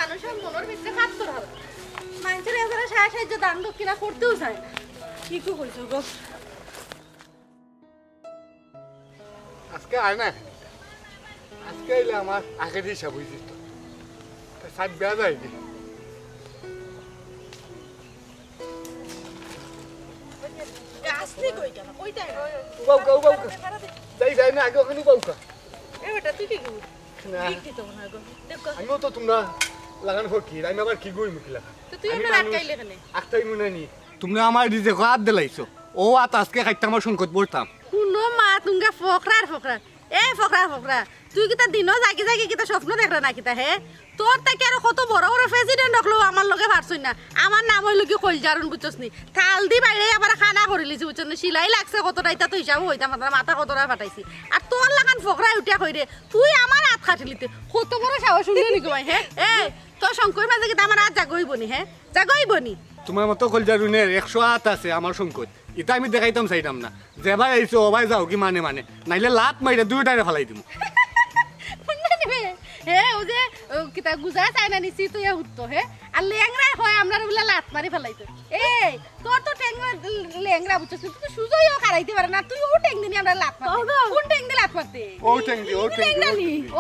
মানুষের মনের ভিতরে পাথর হবে মানুষের এবারে সাহায্য দান দক্ষিণা করতেও চায় না কি কো কইছো গো আজকে আয় না আজকে এলে আমার আগের হিসাব হয়েছে তো সাত বেয়া যায়নি গাছলি কই কেন কইতা বউকা যাই যাই না আগে ওখানে বউকা এ বেটা তুই কি কই না ঠিক তো না গো দেখো আমিও তো তোমরা লাগান ফকির আমি আবার কি গই মুখি লাগা তো তুই আমার আটকাইলে কেন আটকাই মনে নি তোমরা আমার দিছে হাত দিলাইছো ও আত আজকে খাইতে আমার সংকট পড়তাম শুনো মা তুঙ্গা ফকরা এ ফকরা তুই কিতা দিনও জাগি জাগি কিতা স্বপ্ন দেখরা না কিতা হে তোর তাকে আর কত বড় বড় প্রেসিডেন্ট হলো আমার লগে পারছই না আমার নাম হইল কি কলজারুন বুঝছস নি থাল দি বাইরে আবার খানা করে লিছি বুঝছস নি সিলাই লাগছে কতটা এটা তো হিসাব হইতা মাথা কতটা ফাটাইছি আর তোর লাগান ফকরা উঠিয়া কইরে তুই আমার হাত খাটিলিতে কত বড় সাহস শুনলি নি কই হে এ তোর শঙ্কর মাঝে কিতা আমার হাত জাগইবনি হে জাগইবনি তোমার মতো কলজারুনের 100 হাত আছে আমার সংকট এটা আমি দেখাইতাম চাইতাম না যে ভাই আইছো ও ভাই যাও কি মানে নাইলে লাত মাইরে দুইটারে ফালাই দিমু হে ও যে কিতা গুজা চাই না নিছি তুই উত্তো হে আর লেংরা হয় আমরা বলে লাত মারি ফেলাইতো এই তোর তো টেংরা লেংরা বুঝছিস তুই সুজইও খারাইতে পারে না তুই ও টেং দিনি আমরা লাত মারতে কোন টেং দি লাত মারতে ও টেং দি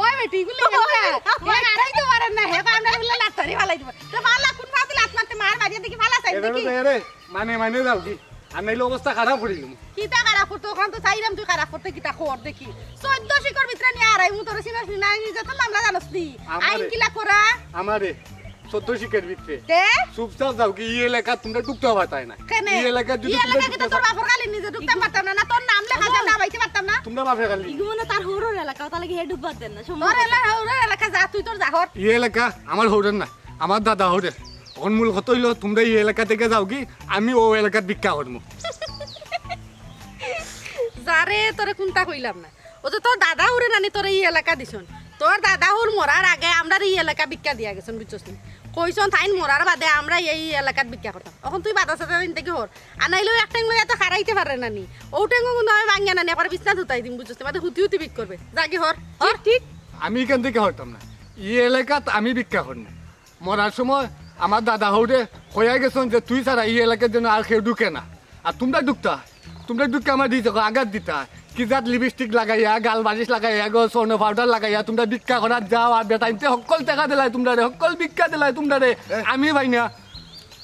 ওই বেটি গুলো লেংরা হে খারাইতে পারে না হে আমরা বলে লাত মারি ফেলাইতো তো ভালো কোন পাতি লাত মারতে মার মারিয়া দেখি ভালো চাই দেখি রে মানে যাও কি আর নাইলে অবস্থা খারাপ করিলাম কিতা খারাপ করতে ওখান তো চাইলাম তুই খারাপ করতে কিতা খবর দেখি 14 শিকর ভিতরে নিয়ে আরাই মু তোর সিনা সিনা নিজে তো মামলা জানোস নি আইন কিলা করা আমারে 14 শিকের ভিতরে তে চুপচাপ যাও কি এই এলাকা তোমরা টুকতে পারতাই না এই এলাকা যদি তোমরা টুকতে তোর বাপর গালি নিজে ঢুকতে পারতাম না তোর নাম লেখা যাও না বাইতে পারতাম না তোমরা বাপে গালি ইগুমনে তার হরর এলাকা তাহলে কি হে ঢুকবার দেন না তোর এলাকা যা তুই তোর জাহর এই এলাকা আমার হরেন না আমার দাদা হরে অনমূল কত হইলো তোমরা এই এলাকা থেকে যাও কি আমি ও এলাকাত ভিক্ষা করবো যারে তোরে কোনটা কইলাম না ও তো তোর দাদা হুরে নানি তোর এই এলাকা দিছন তোর দাদা হুর মরার আগে আমরা এই এলাকা ভিক্ষা দিয়া গেছন বুঝছস নি কইছন থাইন মরার বাদে আমরা এই এলাকাত ভিক্ষা করতাম এখন তুই বাধা সাথে দিন থেকে হর আনাইলেও একটা লই এত খারাইতে পারে নানি ও টেঙ্গো কিন্তু আমি ভাঙিয়া নানি আবার বিছনা ধুতাই দিম বুঝছস নি মাঝে হুতি বিক করবে জাগি হর হর ঠিক আমি এখান থেকে হরতাম না এই এলাকাত আমি ভিক্ষা করব মরার সময় আমার দাদা হরে কইয়া গেছন যে তুই ছাড়া এই এলাকার জন্য আর কেউ ঢুকে না আর তোমরা ঢুকতে আমার দিতে আঘাত দিতা কি যাত লিপস্টিক লাগাইয়া গাল বালিশ লাগাইয়া গো স্বর্ণ পাউডার লাগাইয়া তোমরা ভিক্ষা করার যাও আর বেটাইতে সকল টাকা দিলাই তোমরা সকল ভিক্ষা দিলাই তোমরা আমি ভাই না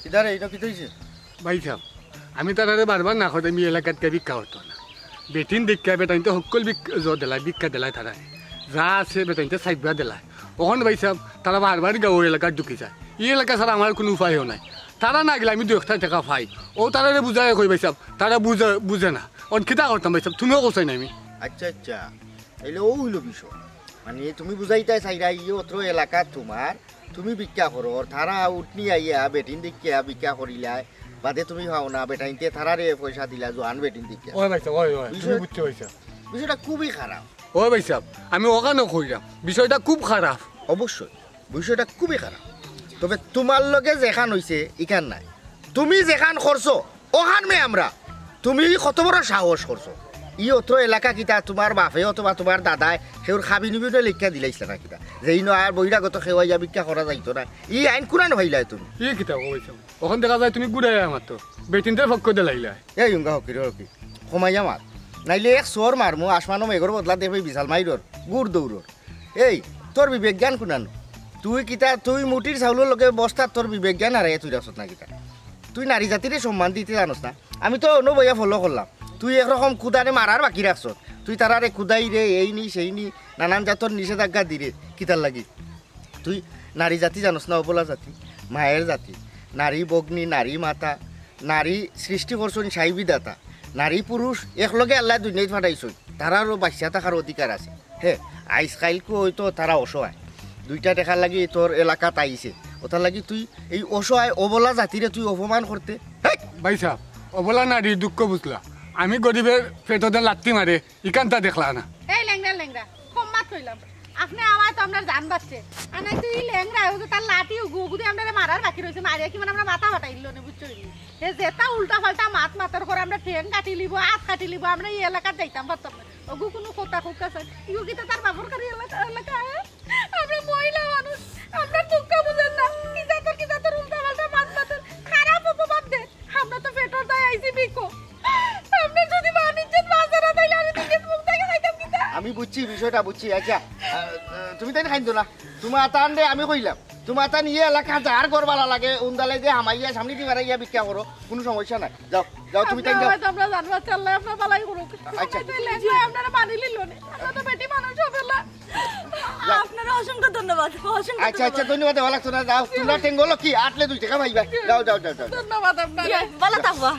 ইদারে এটা কি হইছে ভাই সাহেব আমি তারারে বারবার না কইতে আমি এলাকাত ভিক্ষা করতো না বেটিন ভিক্ষা বেটাইতে সকল ভিক্ষা দিলাই তারা যা আছে বেটাইতে সাইবা দিলাই ওখানে ভাই সাহেব তারা বারবার গাঁও এলাকাত ঢুকি যায় এই এলাকা ছাড়া আমার কোনো উপায়ও নাই তারা না গেলে আমি 2 টাকা পাই ও তারা বুঝাই কই ভাই সাহেব তারা বুঝে না অন কিতা করতাম ভাই সাহেব তুমিও কোসাই না আমি আচ্ছা এলে ও হইল বিষয় মানে তুমি বুঝাইতাই চাইরা ই অত্র এলাকা তোমার তুমি ভিক্ষা করো তারা উঠনি আইয়া বেটিন দিকে ভিক্ষা করিলাই বাদে তুমি খাও না বেটাইতে তারারে পয়সা দিলা জোয়ান বেটিন দিকে ওই ভাই সাহেব ওই তুমি বুঝছো ভাই সাহেব বিষয়টা খুবই খারাপ ওই ভাই সাহেব আমি ওখানেও কইলাম বিষয়টা খুব খারাপ অবশ্যই বিষয়টা খুবই খারাপ তবে তোমার লগে যেখান হইছে ইখান নাই তুমি যেখান করছো ওখান মে আমরা তুমি কত বড় সাহস করছো ই অত্র এলাকা কিতা তোমার বাপে অথবা তোমার দাদাই সেওর খাবি নিবিনে লিখা দিলাইছিল না কিতা যেই নয় আর বহিরাগত সেওয়াইয়া ভিক্ষা করা যাইতো না ই আইন কোরআন হইলাই তুমি কিতা ভাই সাহেব ওখান দেখা যায় তুমি ঘুরে আমার তো বেটিনতে পক্ষ দিলাইলা এই ইংগা হকির কমাইয়া মার নাইলে এক চোর মারমু আসমানো মেঘর বদলা দেখবি বিশাল মাইরর গুড় দৌড়র এই তোর বিবেক জ্ঞান কোনানো তুই কিতা তুই মুটির চাউলের লগে বস্তা তোর বিবেক জ্ঞান হারাই তুই রাখছ না কিতা তুই নারী জাতিরে সম্মান দিতে জানোস না আমি তো অন্য বইয়া ফলো করলাম তুই একরকম কুদারে মারার বাকি রাখছ তুই তারারে কুদাই রে এই নি সেই নি নানান জাতর নিষেধাজ্ঞা দিরে কিতার লাগি তুই নারী জাতি জানোস না অবলা জাতি মায়ের জাতি নারী বগ্নি নারী মাতা নারী সৃষ্টি করছেন সাই বিধাতা নারী পুরুষ একলগে আল্লাহ দুনিয়াত ফাটাইছই তারারও বাচ্চা থাকার অধিকার আছে হে আইসকাইলকে হয়তো তারা অসহায় 2 টাকা লাগি তোর এলাকাত আইছে ওটার লাগি তুই এই অসহায় অবলা জাতিরে তুই অপমান করতে ভাই সাহেব অবলা নারী দুঃখ বুঝলা আমি গরিবের পেটতে লাত্তি মারে ইকানটা দেখলা না এই লেংরা কম্মাত কইলাম আপনি আমার তো আমরা জান বাচ্চে আনাই তুই লেংরা ও তার লাঠি গুগুদি আমরা মারার বাকি রইছে মারিয়া কি মানে আমরা মাথা ফাটাইলো না বুঝছো হে যেটা উল্টা পাল্টা মাথার করে আমরা ঠ্যাং কাটি লিব হাত কাটি লিব আমরা এই এলাকার যাইতাম পারতাম না ওগু কোনো কথা আছে ইগু কি তার বাবুর কারি এলাকা আমরা মহিলা মানুষ আমরা দুঃখ বুঝেন বিষয়টা বুঝছি আচ্ছা তুমি তাই খাইতো না তোমার আতান দে আমি কইলাম তোমার আতান ইয়ে এলাকা যার করবালা লাগে উন্দালে যে হামাইয়া সামনে দিয়ে ইয়া ভিক্ষা করো কোনো সমস্যা নাই যাও যাও তুমি তাই যাও আমরা জানবা চললে আপনার বালাই করুক আচ্ছা। আপনারা মানি লিল না আমরা তো বেটি মানুষ হবে না আপনারা অসংখ্য ধন্যবাদ অসংখ্য আচ্ছা আচ্ছা ধন্যবাদ ভালো লাগতো না যাও তোমরা টেঙ্গল কি আটলে 2 টাকা পাইবা যাও যাও যাও যাও ধন্যবাদ আপনাকে ভালো থাকবা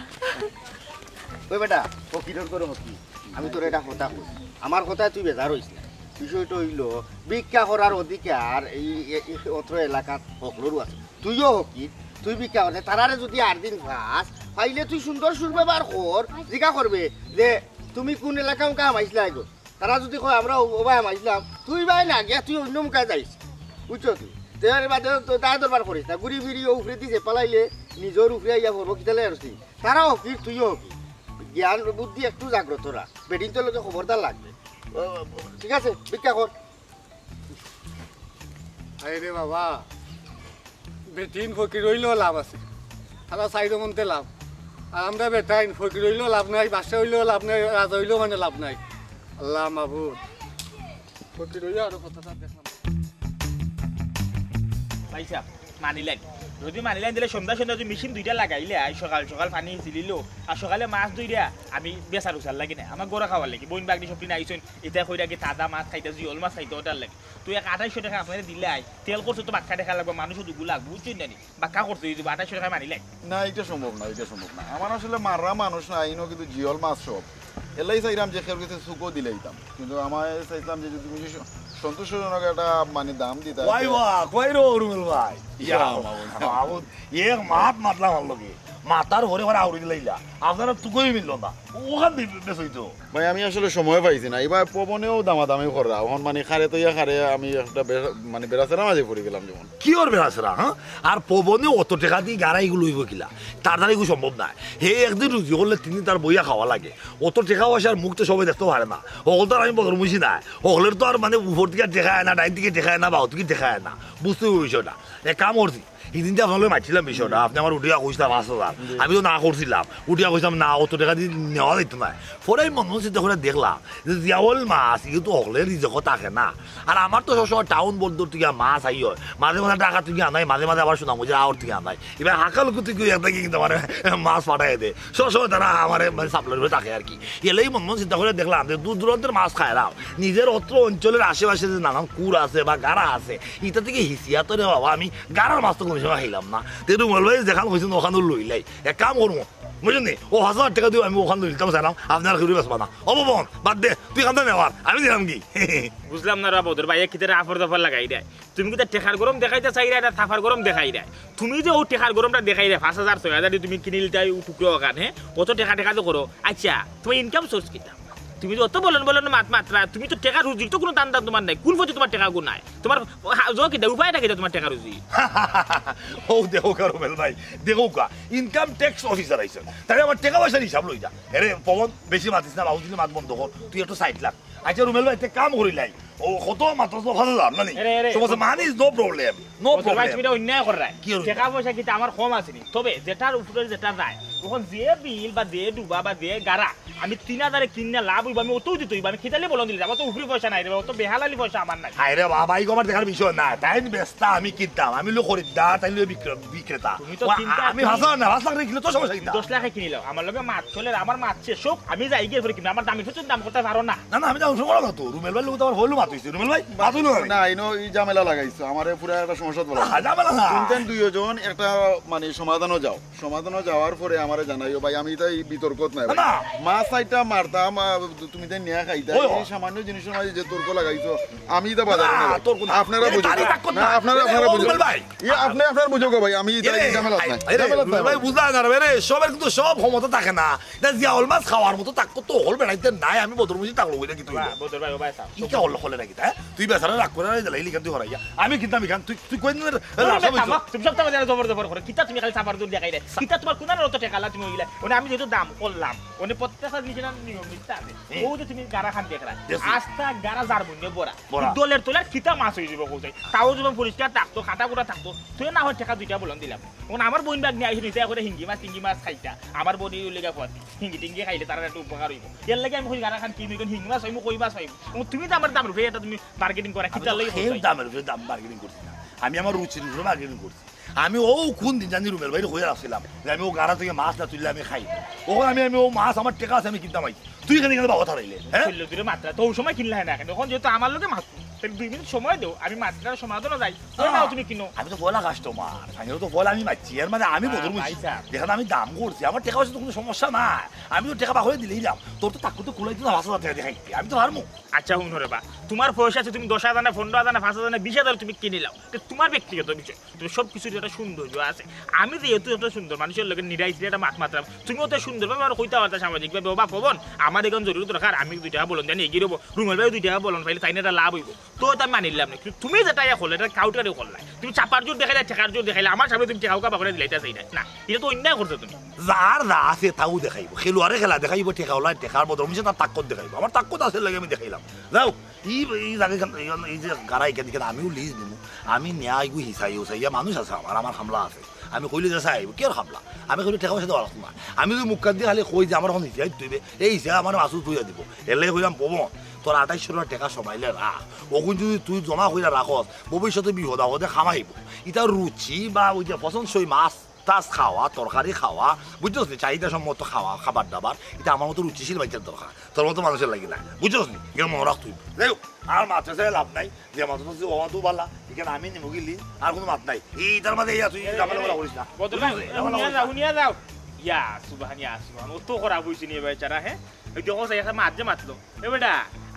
ওই বেটা ফকিরর করে হকি আমি তোর এটা কথা কই আমার কথায় তুই বেজার হইছ না বিষয়টা হইল ভিক্ষা করার অধিকার এই অত্র এলাকাত সকলেরও আছে তুইও হকি তুই ভিক্ষা করতে তারারে যদি 8 দিন পাস পাইলে তুই সুন্দর সুরব্যবহার কর জিজ্ঞা করবে যে তুমি কোন এলাকায় কাম আইসলা গো তারা যদি কয় আমরা ওবাই আইসলাম তুই ভাই না গিয়া তুই অন্য মুখে যাইস বুঝছো তুই তেয়ার বাদে তো তাই দরবার করিস না ঘুরি ফিরি উফরে দিছে পালাইলে নিজের উফরে ইয়া করবো কিতালে আর তারাও হকি তুইও হকি জ্ঞান বুদ্ধি একটু জাগ্রত রাখ বেডিং তো লোকে খবরদার লাগবে ঠিক আছে ভিক্ষা কর আরে বাবা বেটিন ফকির হইলেও লাভ আছে তারা চাইরো মনতে লাভ আর আমরা বেটাইন ফকির হইলেও লাভ নাই বাসা হইলেও লাভ নাই রাজা হইলেও মানে লাভ নাই আল্লাহ মাহবুব ফকির হইলে আরো কথাটা দেখলাম পাইছা মানিলেন যদি মানিলেন দিলে সন্ধ্যা সন্ধ্যা যদি মেশিন 2টা লাগাইলে সকাল সকাল পানি ছিলিল আর সকালে মাছ 2টা আমি বেচার উচার লাগি না আমার গড়া খাওয়ার লাগি বইন বাগনি সবটি আইসন এটা কইরা কি তাজা মাছ খাইতে জিওল মাছ খাইতে ওটার লাগে তুই 2800 টাকা আপনারে দিলে আই তেল করছো তো বাক্কা দেখা লাগবে মানুষ দুগু লাগবে বুঝছিস না বাক্কা করতে যদি 2800 টাকা মানিলে না এটা সম্ভব না এটা সম্ভব না আমার আসলে মাররা মানুষ না আইনো কিন্তু জিওল মাছ সব এলাই চাইলাম যে কেউ কিছু সুকো দিলে দিতাম কিন্তু আমার চাইতাম যে তুমি সন্তোষজনক একটা মানে দাম দিতা কইরো রুমেল ভাই মাহমুদ এক মাত মাতলাম আমার লগে মাতার ঘরে ঘরে আউরি দিলাইলা আপনারা তুকই মিলল না ওখান বেসইতো ভাই আমি আসলে সময় পাইছি না এবার পবনেও দামাদামি করা এখন মানে খারে তো ইয়া খারে আমি একটা মানে বেড়াচেরা মাঝে পড়ে গেলাম যেমন কি ওর বেড়াছরা হ্যাঁ আর পবনে অত টাকা দিয়ে গাড়াইগুলো হইব কিলা তার দ্বারা এগুলো সম্ভব না হে একদিন রুজি করলে তিনি তার বইয়া খাওয়া লাগে অত টাকা পয়সার মুখ তো সবাই দেখতে পারে না ওগুলো তো আর আমি বদর মুছি না ওগুলোর তো আর মানে উপর থেকে দেখায় না ডাইন থেকে দেখায় না বাউ থেকে দেখায় না বুঝতে হবে বিষয়টা এক কাম করছি সেদিন যে আপনাকে মারছিলাম বিষয়টা আপনি আমার উঠিয়া কইছিলাম 5,000 আমি তো না করছিলাম উঠিয়া কইছিলাম না অত টাকা দিয়ে নেওয়া যেত না পরে মন চিন্তা করে দেখলাম যে জিয়াওল মাছ এগুলো তো হলে রিজেক্ট থাকে না আর আমার তো সবসময় টাউন বন্দর থেকে মাছ আই হয় মাঝে মাঝে টাকা থেকে আনাই মাঝে মাঝে আবার শোনা মুঝে আওয়ার থেকে আনাই এবার হাঁকা লোক থেকে একটা কিন্তু মানে মাছ পাঠাই দেয় সবসময় তারা আমার মানে সাপ্লাই করে থাকে আর কি এলেই মন চিন্তা করে দেখলাম যে দূর দূরান্তের মাছ খায় না নিজের অত্র অঞ্চলের আশেপাশে যে নানান কুর আছে বা গাড়া আছে এটা থেকে হিসিয়া তো রে বাবা আমি গাড়ার মাছ তো কোনো সময় খাইলাম না তেরু বলবাই যেখান হয়েছেন ওখানে লইলাই এক কাম করবো বুঝলেন ও 1,000 টাকা দিয়ে আমি ওখানে লইতাম চাইলাম আপনার ঘুরে বেসবা না অবন বাদ দে তুই কান্দা নেওয়ার আমি দিলাম কি বুঝলাম না রা বদর ভাই কিতে আফর দফর লাগাই দেয় তুমি কি টেকার গরম দেখাইতে চাই না থাফার গরম দেখাই দেয় তুমি যে ও টেকার গরমটা দেখাই দেয় 5,000 6,000 দিয়ে তুমি কিনিল তাই টুকরো ওখানে অত টাকা টাকা তো করো আচ্ছা তোমার ইনকাম সোর্স কিটা তুমি তো অত বলেন মাত্রা তুমি তো টাকা রুজির তো কোনো টান তোমার নাই কোন পথে তোমার টাকা গুণ নাই তোমার কি উপায়টা কি তোমার টাকা রুজি ও দেখো কারো মেল ভাই দেখো কা ইনকাম ট্যাক্স অফিসার আইছেন তাই আমার টাকা পয়সার হিসাব লই যা আরে পবন বেশি মাতিস না বাবু দিলে মাত বন্ধ কর তুই একটু সাইড লাগ আচ্ছা রুমেল ভাই কাম করিলাই ও কত মাত্র 5,000 না নি সমস্ত money is no problem no problem তুমি অন্যায় কর রাই টাকা পয়সা কি আমার কম আসেনি তবে যেটার উপরে যেটা যায় তখন যে বিল বা যে ডুবা বা যে গাড়া আমি 3,000 কিনে লাভ হইব আমি অতই দিতই আমি খিতালে বলন দিলে আমার তো উপরি পয়সা নাই রে অত বেহালালি পয়সা আমার নাই আরে বাবা এই আমার দেখার বিষয় না তাই বেস্তা আমি কিনতাম আমি লো খরিদ্দার তাই লো বিক্রেতা তুমি তো চিন্তা আমি 5 লাখ কিলো তো সমস্যা কিনা 10 লাখ কিনিলো আমার লগে মাছ চলে আমার মাছ শেষ হোক আমি যাই গিয়ে পরে কিনা আমার দামি তো দাম করতে পারো না না আমি যাও সময় না তো রুমেল ভাই লোক তো হলো মাত হইছে রুমেল ভাই মাত হলো না ইনো এই ঝামেলা লাগাইছো আমারে পুরো একটা সমস্যা বলা ঝামেলা না তিনজন দুইজন একটা মানে সমাধানও যাওয়ার পরে আমারে জানাইও ভাই আমি তাই বিতর্কত নাই মাছ চাইটা মারতাম তুমি তাই নিয়া খাইতা এই সামান্য জিনিসের মাঝে যে তর্ক লাগাইছো আমি তো বাজারে না আপনারা বুঝুন না আপনারা বুঝুন ভাই আপনারা বুঝো ভাই আমি তাই ঝামেলা নাই ভাই বুঝা না রে সবার কিন্তু সব ক্ষমতা থাকে না জিয়াউল মাছ খাওয়ার মতো তাক তো হল বেড়াইতে নাই আমি বদর মুজি তাকলো কইরা কি তুই বদর ভাই ভাই কি কে হল হলে নাকি তুই বেচারা রাগ করে লাইলি কেন তুই হরাইয়া আমি কিন্তু আমি তুই কই দিন তুমি সব টাকা জবর করে কিতা তুমি খালি সাবার দূর দেখাই রে কিতা তোমার কোন অত টাকা আল্লাহ তুমি ওইলা ওনে আমি যেহেতু দাম করলাম ওনে প্রত্যেকটা জিনিসের নিয়ম নিতে আছে ও যে তুমি গাড়া খান দেখরা আস্তা গাড়া যার বন্যে বড়া দলের তোলার খিতা মাছ হয়ে যাব কোথায় তাও যখন পরিষ্কার থাকতো খাটা গুড়া থাকতো তুই না হয় টাকা 2টা বলন দিলাম এখন আমার বোন বাগ নিয়ে আইসি নিতে করে হিঙ্গি মাছ খাইতা আমার বোন লেগা পথ হিঙ্গি টিঙ্গি খাইলে তার একটা উপকার হইব এর লাগে আমি কই গাড়া খান কিনি হিঙ্গি মাছ হইব কই মাছ হইব তুমি তো আমার দাম রুফে এটা তুমি মার্কেটিং করা খিতা লাগে দামের উপরে দাম মার্কেটিং করছি না আমি আমার রুচির উপরে মার্কেটিং করছি আমি ও কোন দিন জানি রুমের বাইরে হয়ে আসছিলাম যে আমি ও গাড়া থেকে মাছ না তুললে আমি খাই ওখানে আমি ও মাছ আমার টেকা আছে আমি কিনতাম তুই এখানে বাবা থারাইলে হ্যাঁ মাত্রা তো ওই সময় কিনলে না এখন যেহেতু আমার লোকে মাছ 2 মিনিট সময় দেও আমি মাছটার সমাধান যাই নাও তুমি কিনো আমি তো বলা কাস্টমার আমি তো বলা আমি মাছি এর মানে আমি বদল যেখানে আমি দাম করছি আমার টাকা পয়সা তো কোনো সমস্যা নাই আমি তো টাকা বাহয়ে দিলেই দাম তোর তো তাকে তো কুলাই দিতে 5,000 টাকা দেখাই আমি তো হারমু আচ্ছা হুনরে বা তোমার পয়সা আছে তুমি 10,000 না 15,000 না 5,000 না 20,000 তুমি কিনে নাও তোমার ব্যক্তিগত বিষয় তুমি সব কিছু যেটা সৌন্দর্য আছে আমি যেহেতু এত সুন্দর মানুষের লোকের নিরাইছে একটা মাছ মাত্রা তুমিও তো সুন্দরভাবে আর কইতে পারতা সামাজিকভাবে বা পবন আমার এখন জরুরি দরকার আমি 2 টাকা বলন জানি এগিয়ে দেবো রুমের ভাই 2 টাকা বলন পাইলে তাই না এটা লাভ হইব তো আমি মানিলাম না তুমি যেটা হল এটা কাউটারে করলাই তুমি চাপার জোর দেখাইলে ঠেকার জোর দেখাইলে আমার সামনে তুমি ঠেকাও কাবা করে দিলাইতা চাই না এটা তো অন্যায় করছো তুমি যার যা আছে তাও দেখাইব খেলোয়াড়ে খেলা দেখাইব ঠেকাওলা ঠেকার বদল মিশে তার তাক্কত দেখাইব আমার তাক্কত আছে লাগে আমি দেখাইলাম যাও এই যে গাড়াই কেন আমিও লিজ নিব আমি ন্যায় গু হিসাইয়া মানুষ আছে আমার হামলা আছে আমি কইলে যে চাইব কি আর খাবলা আমি কইলে ঠেকা পয়সা দেওয়া লাগতো না আমি যদি মুখ কাট দিয়ে খালি কই যে আমার এখন হিসাব তুইবে এই হিসাব আমার মাছু তুইয়া দিব এলে কইলাম পবন তোর 2800 টাকা সবাইলে রাখ ওখান যদি তুই জমা করে রাখস ভবিষ্যতে বিপদ আপদে খামাইব এটা রুচি বা ওই যে পছন্দসই মাছ টাছ খাওয়া তরকারি খাওয়া বুঝছস নি চাহিদা সম্মত খাওয়া খাবার দাবার এটা আমার মতো রুচিশীল বাইচার দরকার তোর মতো মানুষের লাগি না বুঝছস নি এর মনে রাখ তুই আর মাছ আছে লাভ নাই যে মাছ তো ওমা তো বালা এখানে আমি নিমু গিলি আর কোনো মাছ নাই এই তার মধ্যে তুই জামালা বলা করিস না হুনিয়া যাও ইয়া সুবহান ও তো খারাপ হইছে নি বেচারা হ্যাঁ ওই দেখো এখানে মাছ যে মাতলো এ বেটা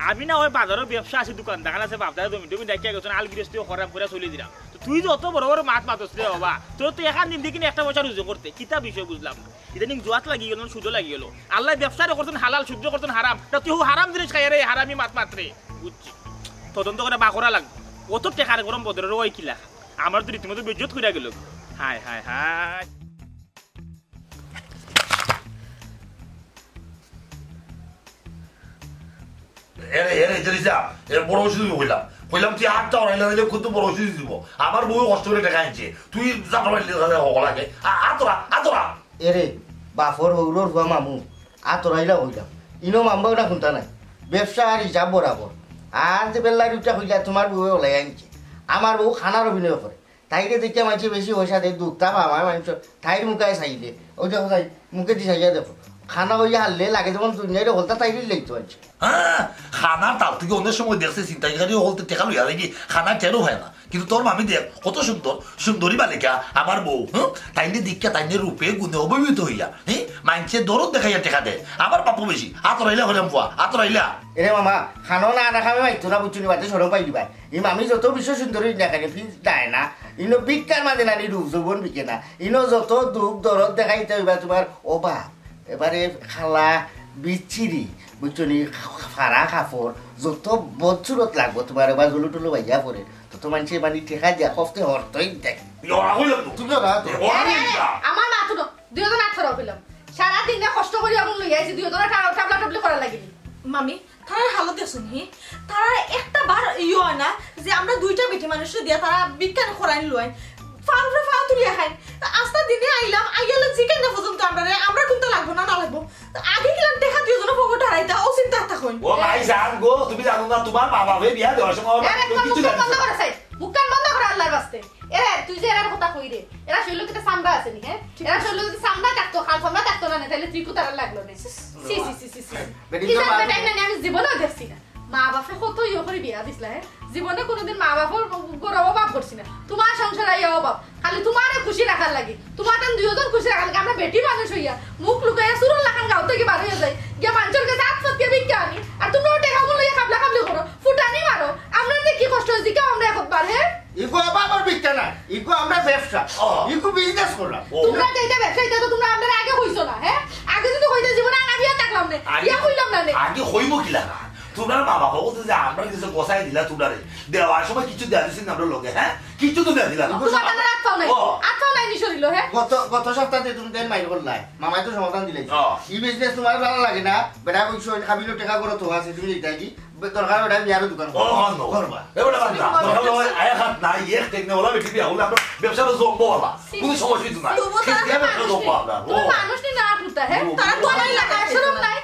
আমি না ওই বাজারের ব্যবসা আছে দোকান দেখান আছে বাপদার তুমি দেখিয়া গেছো আল গৃহস্থিও খরাব করে চলে দিলাম তুই যে অত বড় বড় মাছ মাতস রে বাবা তোর তো এখান দিন দেখি একটা পয়সা রুজু করতে কিতা বিষয় বুঝলাম না ইদানিং জোয়াত লাগি গেল সুজো লাগি গেল আল্লাহ ব্যবসাটা করতেন হালাল সহ্য করতেন হারাম তা তুই হারাম জিনিস খাই রে হারামি মাছ মাত্রে বুঝছি তদন্ত করে বাকরা লাগবে অত টেকার গরম বদরের ওই কিলা আমার তো রীতিমতো বেজ্জত কইরা গেল হায় হায় হায় বড় ওষুধ কইলাম তুই 8টা অরাইলে কত বড় ওষুধ দিব আমার বউ কষ্ট করে টাকা আনছে তুই লাগে আতরা এরে বাফর হৌরর হুয়া মামু আতরাইলা হইলাম ইনো মামবাটা শুনতা নাই ব্যবসা আর হিসাব বরাবর আর যে বেলা দুটা হইলা তোমার বউ ওলাই আনছে আমার বউ খানার অভিনয় করে তাইরে দেখিয়া মানছে বেশি পয়সা দেয় দুঃখটা আমার মানুষ তাইর মুখায় চাইলে ওই দেখো তাই মুখে দি চাইয়া দেখো খানা হইয়া হারলে লাগে যেমন দুনিয়ারে হলতা তাইরে লেগতে পারছে হ্যাঁ খানার তার থেকে অনেক সময় দেখছে চিন্তাকারী হলতে টেকা লইয়া দেখি খানা টেরও হয় না কিন্তু তোর মামি দেখ কত সুন্দর সুন্দরী বালিকা আমার বউ তাইনে দীক্ষা তাইনে রূপে গুণে অবহিত হইয়া মাইনছে দরদ দেখাইয়া টেকা দেয় আমার পাপু বেশি আতরাইলা হলাম ফুয়া আতরাইলা এরে মামা খানো না না খাবে মাইতো না বুঝছি বাদে সরম পাই দিবা এই মামি যত বিশ্ব সুন্দরী দেখানে ফিজ দেয় না ইনো বিজ্ঞান মাঝে না রূপ যৌবন বিকে না ইনো যত দুঃখ দরদ দেখাইতে হইবা তোমার অভাব এবারে খালা বিচ্ছিরি বুঝছো নি ফাড়া কাপড় যত বছরত লাগবো তোমার এবার জলু টুলু ভাইয়া পরে তত মানুষের মানে ঠেকা দিয়া কফতে হরতই দেখ আমার মাথা 2018 পেলাম সারাদিনে কষ্ট করি আমি লই আইছি 2018 টাবলা টাবলি করা লাগিনি মামি তার হালত দেখুন তারা একটা বার ইয়ে হয় না যে আমরা 2টা বেটি মানুষের দিয়া তারা বিজ্ঞান খরাইন লয় ফালফা ফাল তুলিয়া খাই আস্তা দিনে আইলাম আইয়ালে চিকেন না পর্যন্ত আমরা কিন্তু লাগবো না লাগবো আগে গেলাম দেখা দিও জন পকেট হারাইতা ও চিন্তা থাকুন ও ভাই জান গো তুমি জানো না তোমার বাবা ভাই বিয়া দেওয়ার সময় কিছু বন্ধ করে সাইড মুখকান বন্ধ করে আল্লাহর বাস্তে এরা তুই যে এরার কথা কই রে এরা শৈলো কিটা সামরা আছে নি হ্যাঁ এরা শৈলো যদি সামরা থাকতো খাল সামরা থাকতো না তাহলে তুই কোথার লাগলো না সি আমি জীবনেও দেখছি না মা বাপে কত ইয়ে করে বিয়া দিছিলা হ্যাঁ জীবনে কোনোদিন মা বাপর গরব অভাব করছি না তোমার সংসার আইয়া অভাব খালি তোমারে খুশি রাখার লাগে তোমার টান 2জন খুশি রাখার লাগে আমরা বেটি মানুষ হইয়া মুখ লুকাইয়া সুরল লাখান গাঁও থেকে বার হয়ে যাই গিয়া মানুষের কাছে আত্মহত্যা বিজ্ঞা আনি আর তোমরা টেকা লইয়া খাবলা খাবলি করো ফুটানি মারো আমরা কি কষ্ট হয়েছে কেউ আমরা এখন বার হ্যাঁ ইগো বাবার বিজ্ঞা না ইগো আমরা ব্যবসা ইগো বিজনেস করলাম তোমরা যেটা ব্যবসা এটা তো তোমরা আপনারা আগে হইছো না হ্যাঁ আগে যদি হইতে জীবনে আনা বিয়া থাকলাম না ইয়া হইলাম না আগে হইব কি লাগা তোমরা বাবা বলতে যে আমরা কিছু গোসাই দিলা তোমরা দেওয়ার সময় কিছু দেওয়া দিচ্ছি আমরা লোকে হ্যাঁ কিছু তো দেওয়া দিলা তোমার টাকা রাখতাও নাই আইনি সরিল হে গত সপ্তাহে তুমি দেন মাইর করলাই মামাই তো সমাধান দিলাই হ্যাঁ। এই বিজনেস তোমার ভালো লাগে না বেটা কইছো খাবিলো টাকা করো তো আছে তুমি লিখতাই কি দরকার বেটা বিয়ার দোকান করবা এবারে বান্দা তোরা আয়া হাত না এক টেকনে ওলা বেটি বিয়া হলে আমরা ব্যবসাটা জম্বো হলা কোনো সমস্যা হইতো না কি ব্যবসা জম্বো আমরা তুমি মানুষ নি না কুতা হে তারা তো নাই লাগা শরম নাই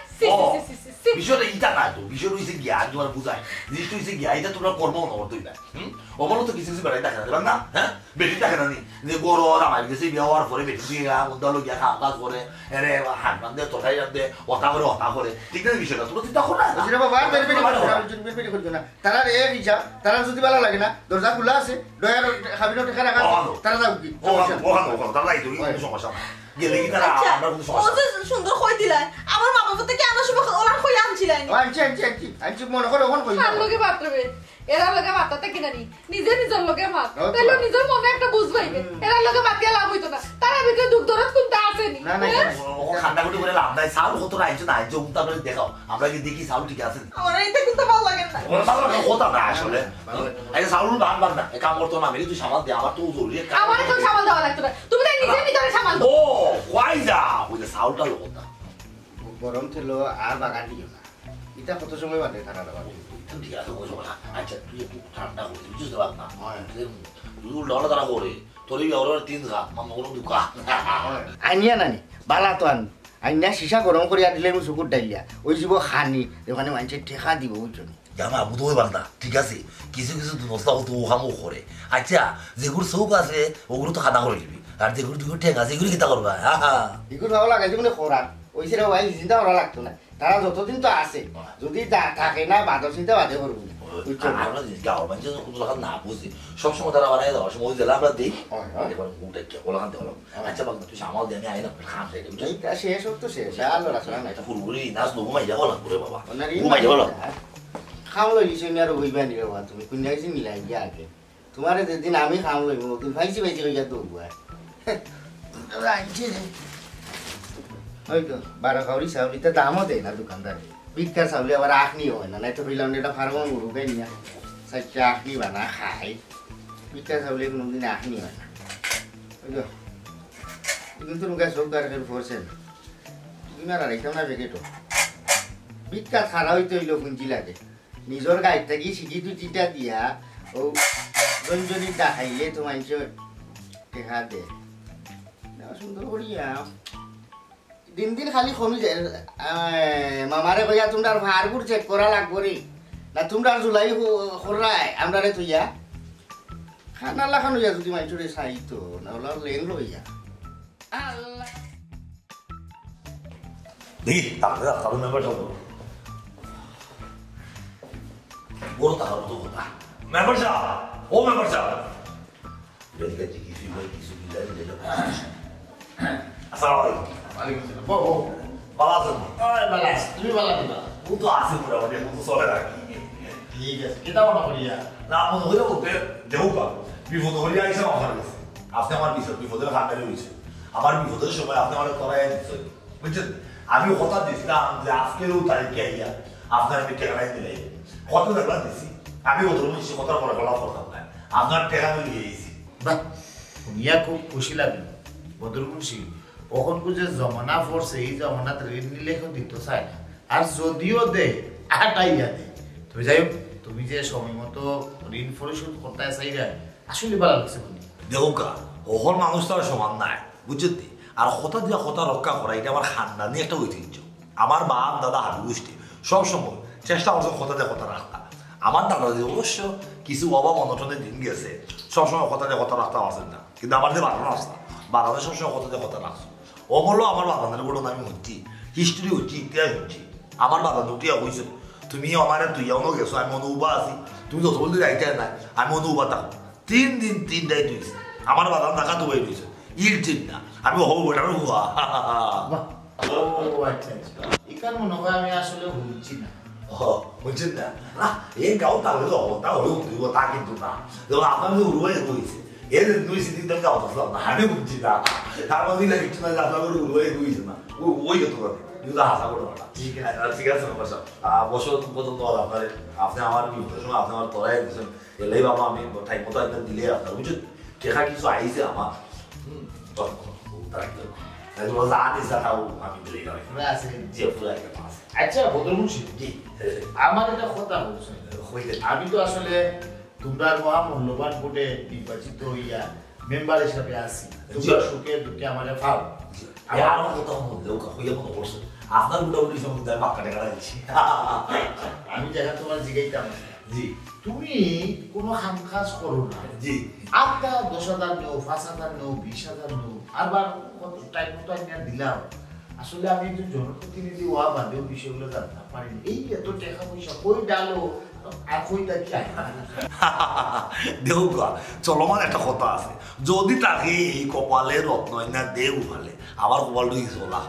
বিষয়টা ইটা না তো বিষয় হইছে জ্ঞান তোমার বুঝায় জিনিসটা হইছে জ্ঞান এটা তোমরা কর্ম নবতই না অবলো তো কিছু কিছু বেড়াই দেখা যাবে না হ্যাঁ বেটি দেখা না নি যে গরো আমার গেছে বিয়া হওয়ার পরে বেটি বিয়া উদ্দালো গিয়া খাওয়া কাজ করে এরে হাত বান্ধে তথাই রান্ধে ওটা করে ঠিক না বিষয়টা তোমরা চিন্তা করো না বুঝলে বাবা বের করছো না তারা এক হিসাব তারা যদি ভালো লাগে না দরজা খোলা আছে দয়া খাবিলো টাকা রাখা তারা যাও কি ওখানে তারা এই সমস্যা না গেলে কি তারা আমরা কোনো সমস্যা সুন্দর কই দিলাই আমার মা বাবা থেকে আনার সময় ওরা কই আনছিলেন আনছি মনে করো ওখানে কই আর লগে বাতবে এরা লগে বাতাতে কিনানি নিজে নিজের লগে ভাত তাইলে নিজের মনে একটা বুঝবাইবে এরা লগে বাতিয়া লাভ হইতো না তারা ভিতরে দুঃখ দরদ কোনটা আছে নি না খান্ডা গুটি করে লাভ নাই সাউল কত রাইছো না জম তারপরে দেখাও আমরা কি দেখি সাউল ঠিক আছে আমার এইটা কিন্তু ভালো লাগে না ওরা ভালো লাগে কথা না আসলে এই সাউল বান না কাম করতে না আমি তুই সামাল দে আমার তো জরুরি আমার এখন সামাল দেওয়া লাগতো না তুমি তাই নিজে নিজে সামাল দাও ও কই যা ওই যে সাউলটা লোকটা গরম ছিল আর বাগান দিও না এটা কত সময় বাদে খারাপ বাগান ঠিক আছে বুঝো না আচ্ছা তুই একটু ঠান্ডা হয়ে বুঝতে পারছ না তুই উল্টা তারা করে তোর এই ওর তিন ঘা মামা কোনো দুকা আনিয়া নানি বালা তো আন আইনা সীসা গরম করিয়া দিলে আমি চকুর ডাইলিয়া ওই যাব খানি ওখানে মানুষের ঠেকা দিব বুঝছো জামা বুঝতে পার না ঠিক আছে কিছু কিছু নস্তা হতো ওখামো করে আচ্ছা যেগুলো চৌক আছে ওগুলো তো খাদা করে দিবি আর যেগুলো দুটো ঠেক আছে এগুলো কিতা করবা এগুলো ভালো লাগাইছে মানে খরান ওই সেটা ভাই চিন্তা করা লাগতো না তারা যতদিন তো আছে যদি থাকে না বাদর চিন্তা বাদে করবো আমরা গাঁৱৰ মানুহে কোনো কথা না বুঝি সবসময় তারা বানাই দেওয়ার সময় দিলে আমরা দিই মুখটা কে ওলাখান দেওয়া আচ্ছা বাবা তুই সামাল দিয়ে আমি আই না খাম চাই এইটা শেষ হোক তো শেষ আর লড়াচড়া নাই এটা ফুলগুলি নাচ ঘুমাই যাবো লাগবে রে বাবা ঘুমাই যাবো লাগবে খাম লই দিছো আর হইবা নি বাবা তুমি কোন যাইছি মিলাই গিয়া আগে তোমার যেদিন আমি খাম লইব তুমি ভাইছি ভাইছি কইয়া দৌড়বো আইছি ওই তো 12 কাউরি চাউলিতে দামও দেয় না দোকানদারে বিক্কার চাউলি আবার আখনি হয় না নাই তো কইলাম এটা ফার্মন মুরুগাই নিয়া সাইটা আখনি বানা খাই বিক্কার চাউলি কোনোদিন আখনি হয় না ওই তো কিন্তু নুকা সব দরকার ফোরছেন তুমি আর আইতাম না বেকেটো বিক্কার খারা হইতে হইলো পুঞ্জি লাগে নিজের গাইড থাকি শিখি দুটিটা দিয়া ও জনজনি দেখাইলে তো মানুষ টেকা দে সুন্দর করিয়া দিন দিন খালি কমি যায় মামারে কইয়া তোমরা ভারগুর চেক করা লাগবো রে না তোমরা জুলাই খরাই আমরা রে তুইয়া খানা লাখানো যা যদি মাইচুরে চাইতো না হলে লেং লইয়া আল্লাহ দেখি তাহলে মেম্বার সব বড় তাহলে তো কথা মেম্বার সাহেব ও মেম্বার সাহেব রেলকে কিছু কিছু মিলাই দিল আসসালামু আলাইকুম ভালো আছেন তুমি ভালো দিবা ও তো আছে মোটামুটি এখন তো চলে রাখি ঠিক আছে কেটা মনে করিয়া না মনে হইলে বলতে দেবো কা বিপদ হইলে আইসা আমার কাছে আপনি আমার বিপদের খান্ডারে হয়েছে আমার বিপদের সময় আপনি আমার করাই দিচ্ছে বুঝছেন আমি কথা দিছিলাম যে আজকের তারিখে আইয়া আপনার আমি টেকা দিলে কত দেখলাম দিছি আমি ওদের মধ্যে কথার পরে গলা করতাম না আপনার টেকা আমি নিয়ে গেছি বাহ শুনিয়া খুব খুশি লাগলো বদর খুশি কখন যে জমানা পড়ছে এই জমানাত ঋণ নিলে কেউ দিতে চায় না আর যদিও দে আটাইয়া দে তুমি যাই হোক তুমি যে সময় মতো ঋণ পরিশোধ করতে চাইরা আসলে ভালো লাগছে শুনি দেখো কা ওহর মানুষ তো আর সমান নাই বুঝছেন আর কথা দিয়া কথা রক্ষা করা এটা আমার খানদানি একটা ঐতিহ্য আমার বাপ দাদা হাবি গোষ্ঠী সবসময় চেষ্টা করছে কথা দিয়ে কথা রাখতা আমার দাদা যে অবশ্য কিছু অভাব অনটনের দিন গেছে সবসময় কথা দিয়ে কথা রাখতে পারছেন না কিন্তু আমার যে বাগানো আসতা বাগানে সবসময় কথা দিয়ে কথা রাখছো অমূল্য আমার বাগানের গুলো আমি হচ্ছি হিস্ট্রি হচ্ছি ইতিহাস হচ্ছি আমার বাগান উঠিয়া হয়েছে তুমি আমার তুই অন্য গেছো আমি অনুবা আছি তুমি যত বলতে যাইতে নাই আমি অনুবা থাকো 3 দিন 3 দায়িত্ব হয়েছে আমার বাগান টাকা তো হয়ে রয়েছে ইল ঠিক না আমি হবো বেটার হুয়া ও আচ্ছা আচ্ছা এখানে মনে হয় আমি আসলে বুঝছি না বুঝছেন না না এই গাও তাহলে তো তা হলেও তুই তা কিন্তু না যেমন আপনার যে উড়ুয়াই হয়েছে এর দুই সিদিন থেকে গাও তো না আমি বুঝছি না তার মধ্যে কিছু না আপনার উড়ুয়াই হয়েছে না ওই হতো না কিন্তু আশা করো না ঠিক আছে বাসা বছর পর্যন্ত আপনার আপনি আমার বিপদের সময় আপনি আমার তরাই দিয়েছেন এলেই বাবা আমি টাইম মতো একদম দিলে আপনার বুঝছেন টেকা কিছু আইছে আমার আচ্ছা বদরমুন্সি আমার একটা কথা বলছো আমি তো আসলে তোমরা মহামূল্যবান ভোটে নির্বাচিত হইয়া মেম্বার হিসাবে আছি তোমরা সুখে দুঃখে আমাদের ফাও আমার কথা বললেও হইয়া মনে করছে আপনার মোটামুটি সম্বন্ধে বাক্কা টাকা দিচ্ছি আমি দেখা তোমার জিগাইতাম জি তুমি কোনো কাজ করো না জি আটটা 10,000 নেও 5,000 নেও 20,000 নেও আবার কত টাইম মতো আমি দিলাম আসলে আমি একজন জনপ্রতিনিধি হওয়া বাদেও বিষয়গুলো জানতে পারি এই এত টাকা পয়সা কই ডালো আর কইটা কি দেউ চলমান একটা কথা আছে যদি তাকে এই কপালে রত্ন না দেউ ভালে আমার কপালটা চলা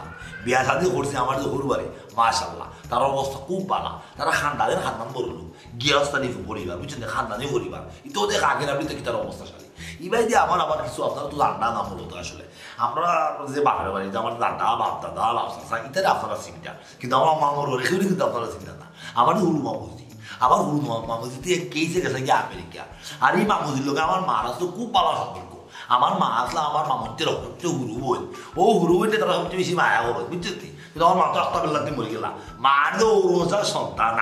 বিয়া শাদি করছে আমার যে হরবারে মাশাল্লাহ তার অবস্থা খুব ভালো তারা খানদানের খানদান বললো গৃহস্থানী পরিবার বুঝছেন খানদানি পরিবার ইতো দেখ আগের আপনি দেখি তার অবস্থা শালী ইবাই দিয়ে আমার কিছু আপনারা তো জানা না মূলত আসলে আমরা যে বাপের বাড়িতে আমার দাদা বাপ দাদা বাপ চাষা ইত্যাদি আপনারা চিন্তা কিন্তু আমার মামর রেখেও কিন্তু আপনারা চিন্তা না আমার হুরু মামুজি আমার হুরু মামুজি দিয়ে কেসে গেছে গিয়ে আমেরিকা আর এই মামুজির লোক আমার মার আসলে খুব ভালো সম্পর্ক আমার মা আসলে আমার মামুদের সবচেয়ে হুরু বোন ও হুরু বোনটা তারা সবচেয়ে বেশি মায়া করো বুঝছেন কিন্তু আমার মা তো আস্তাবেল্লাতে মরে গেলাম মার যে ওরসার সন্তান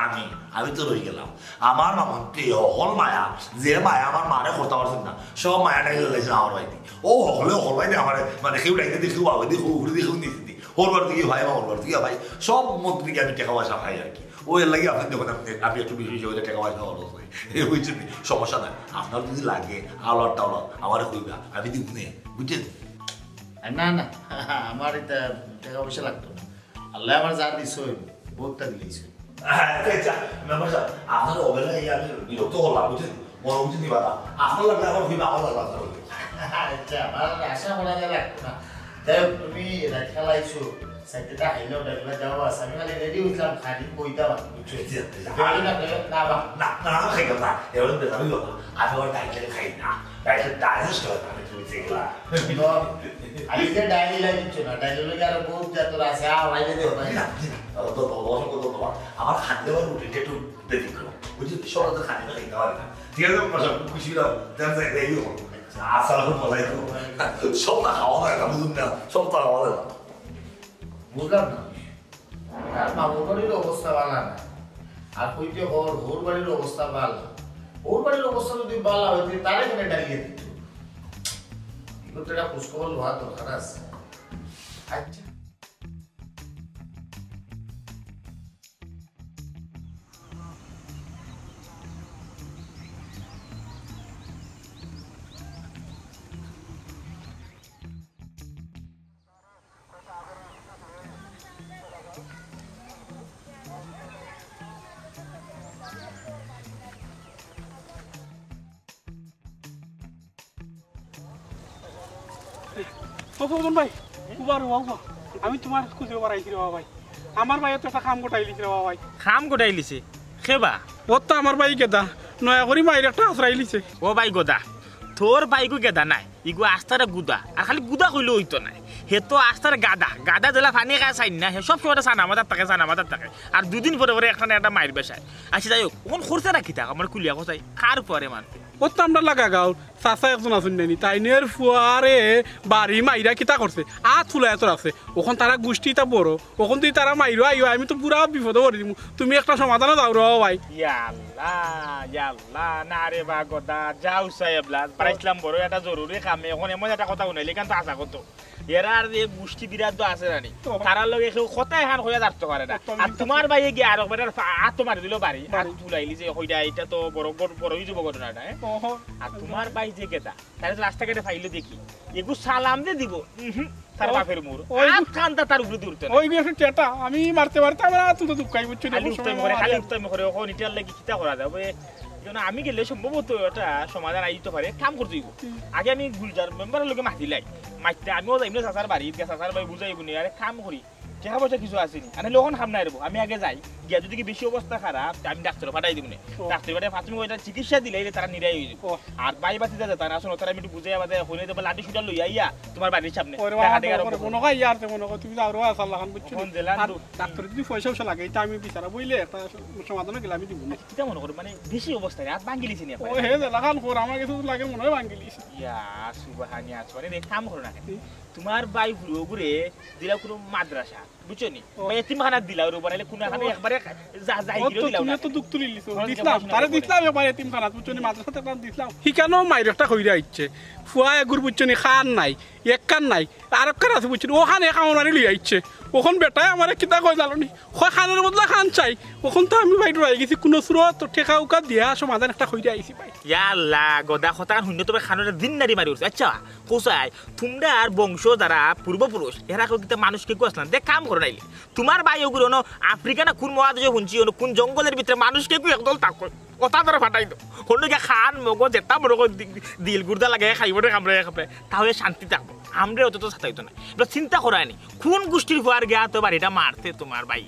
আমি তো রয়ে গেলাম আমার মামুনটি হল মায়া যে মায়া আমার মারে করতে পারছেন না সব মায়াটাই লাইছে আমার বাড়িতে ও হলে হল ভাই আমার মানে কেউ ডাইতে দেখেও বাবা দেখো ঘুরে দেখেও নিয়েছি দি ওর বার থেকে ভাই আমার বার থেকে ভাই সব মন্ত্রী থেকে আমি টাকা পয়সা খাই আর কি ও এর লাগে আপনার যখন আপনি একটু বেশি হিসেবে টাকা পয়সা খরচ হয় বুঝছেন সমস্যা নাই আপনার যদি লাগে আলার টাওলার আমার কইবা আমি দিব নে বুঝছেন না না আমার এটা টাকা পয়সা লাগতো না আল্লাহ আমার যা দিছো বহুতটা দিয়েছে আপনার অবেলায় আমি বিরক্ত করলাম বুঝছেন বড় বুঝছেন দিবা আপনার লাগলে আমার হইবা আমার লাগবে আচ্ছা আমার আশা করা যায় লাগতো না তাই তুমি খেলাইছো সাইকেলটা হাইলেও ডাকলে যাওয়া আছে আমি খালি রেডি হইলাম খালি কইতা বুঝছো না না খাই না এবার আমি বলবো আমি ওর ডাইলে খাই না ডাইলে ডাইজেস্ট করে আমি তুমি দেখলা আজকে ডাইলি লাগিছো না ডাইলি লাগে আর বহুত জাতর আছে আইলে দেব ভাই না তো আমার খাদ্য রুটিনটা একটু দেরি করো বুঝলি সবাই খাদ্য খাইতে পারে না ঠিক আছে মশা খুশি দাও দেন যাই দেই আসসালামু আলাইকুম সবটা খাওয়া যায় না বুঝুন না সবটা খাওয়া যায় না বুঝলাম না আর মামুর বাড়ির অবস্থা ভালো না আর কইতে ওর বাড়ির অবস্থা ভালো ওর বাড়ির অবস্থা যদি ভালো হইতে তারে কেন ডালিয়ে দিত এগুলো তো একটা পুষ্কবল লোহা দরকার আছে আচ্ছা ফজল ভাই উবার বাবা আমি তোমার খুঁজে বাড়াইছি রে বাবা ভাই আমার ভাই তো একটা কাম গোটাই লিছে রে বাবা ভাই খাম গোটাই লিছে খেবা ও তো আমার ভাই গেদা নয়া করি মাইর একটা আশ্রয় লিছে ও ভাই গোদা তোর বাইকু গেদা নাই ইগু আস্তারে গুদা আর খালি গুদা কইলে হইতো নাই হে তো আস্তারে গাদা গাদা জেলা পানি খায় চাই না হে সব সময় সানা মাথার থাকে আর দুদিন পরে পরে একটা মাইর বেসায় আচ্ছা যাই হোক কোন খরচা রাখি থাক আমার কুলিয়া কোথায় কার পরে মারতে ও তো আমরা লাগা গাও চাচা একজন আছেন নানি তাইনের ফুয়ারে বাড়ি মাইরা কিতা করছে তুলা এত আছে ওখান তারা গোষ্ঠী তা বড় ওখান তুই তারা মাইরো আইও আমি তো পুরা বিপদে করে দিব তুমি একটা সমাধানে যাও রে ভাই ইয়াল্লা না রে বা গোদা যাও সাহেবলা পাইছিলাম বড় একটা জরুরি কামে এখন এমন একটা কথা শুনাইলে কেন তো আশা করতো এরা আর যে গোষ্ঠী বিরাট তো আছে জানি তারার লগে কেউ কথাই হান হইয়া যাচ্ছে পারে না আর তোমার ভাইয়ে গিয়ে আর একবার হাত তো মারি দিল বাড়ি আর তুলাইলি যে হইটা এটা তো বড় হয়ে যাবো ঘটনাটা আর তোমার ভাই যে গেতা তাহলে রাস্তাঘাটে ফাইলে দেখি এগু সালাম দিয়ে দিব তার বাপের মোর কান্তা তার উপরে দূরতে ওই একটা টেটা আমি মারতে আমরা তুই তো দুঃখাই বুঝছো খালি উত্তম করে ওখানে নিটার লাগি কিতা করা যাবে আমি গেলে সম্ভবত এটা সমাধান আইতে পারে কাম করতে দিব আগে আমি গুলজার মেম্বারের লোকে মাতিলাই মাইতে আমিও যাইম না চাচার বাড়ি চাচার বাড়ি বুঝাইব নি আরে কাম করি টাকা পয়সা কিছু আসেনি আমি লোকন খাম নাই রবো আমি আগে যাই গিয়া যদি কি বেশি অবস্থা খারাপ আমি ডাক্তার পাঠাই দিব না ডাক্তার পাঠাই ফার্স্ট ওইটা চিকিৎসা দিলে তারা নিরাই হয়ে যাবে আর বাই বাতি যা তারা আসলে তারা আমি একটু বুঝে আমাদের হইলে দেবো লাঠি শুটা লইয়া ইয়া তোমার বাড়ির সামনে মনে হয় ইয়ার মনে হয় তুমি আরো আসার লাগান বুঝছো ডাক্তার যদি পয়সা পয়সা লাগে এটা আমি বিচারা বইলে একটা সমাধান গেলে আমি দিব না এটা মনে করো মানে বেশি অবস্থা হাত ভাঙ্গিলিছি নি ও হে লাগান কর আমার কাছে লাগে মনে হয় ভাঙ্গিলিছি ইয়া সুবহানি আছে মানে কাম করো না তোমার বাই ঘুরে ঘুরে দিলা কোনো মাদ্রাসা বুঝছো নি এতিমখানা দিলা ওর বানাইলে কোন এখানে একবারে যাই গিয়ে দিলাও না তো দুঃখ তুলি লিছো দিছলাম তারে দিছলাম একবার এতিমখানা বুঝছো নি মাদ্রাসাতে কান দিছলাম হিকানো মাইরটা কইরা ইচ্ছে ফুয়া এগুর বুঝছো নি খান নাই এক কান নাই আর কান আছে বুঝছো ওখানে কামনারি লই আইছে ওখন বেটায় আমারে কিতা কই জালনি কয় খানের বদলা খান চাই ওখন তো আমি বাইরে আই গেছি কোন সুরত তো ঠেকা উকা দিয়া সমাধান একটা কইরা আইছি ভাই ইয়া আল্লাহ গদা খতান হুন্য তবে খানের দিন নারি মারি উঠছে আচ্ছা কোসাই তোমরা আর বংশ যারা পূর্বপুরুষ এরা কিতা মানুষকে কইছলাম দেখ কাম করে নাইলে তোমার ভাই ওগুলো ন আফ্রিকা না কোন মহাদেশে হুনছি কোন জঙ্গলের ভিতরে মানুষকে কই একদল তাক কথা ধরে ফাটাই দাও হন্যকে খান মগো যেটা বড় দিল গুর্দা লাগে খাইব কামড়ে খাবে তাহলে শান্তি থাকবো আমরা অত তো সাতাইতো না এবার চিন্তা করায়নি কোন গোষ্ঠীর ফুয়ার গিয়া তো বাড়িটা মারতে তোমার ভাই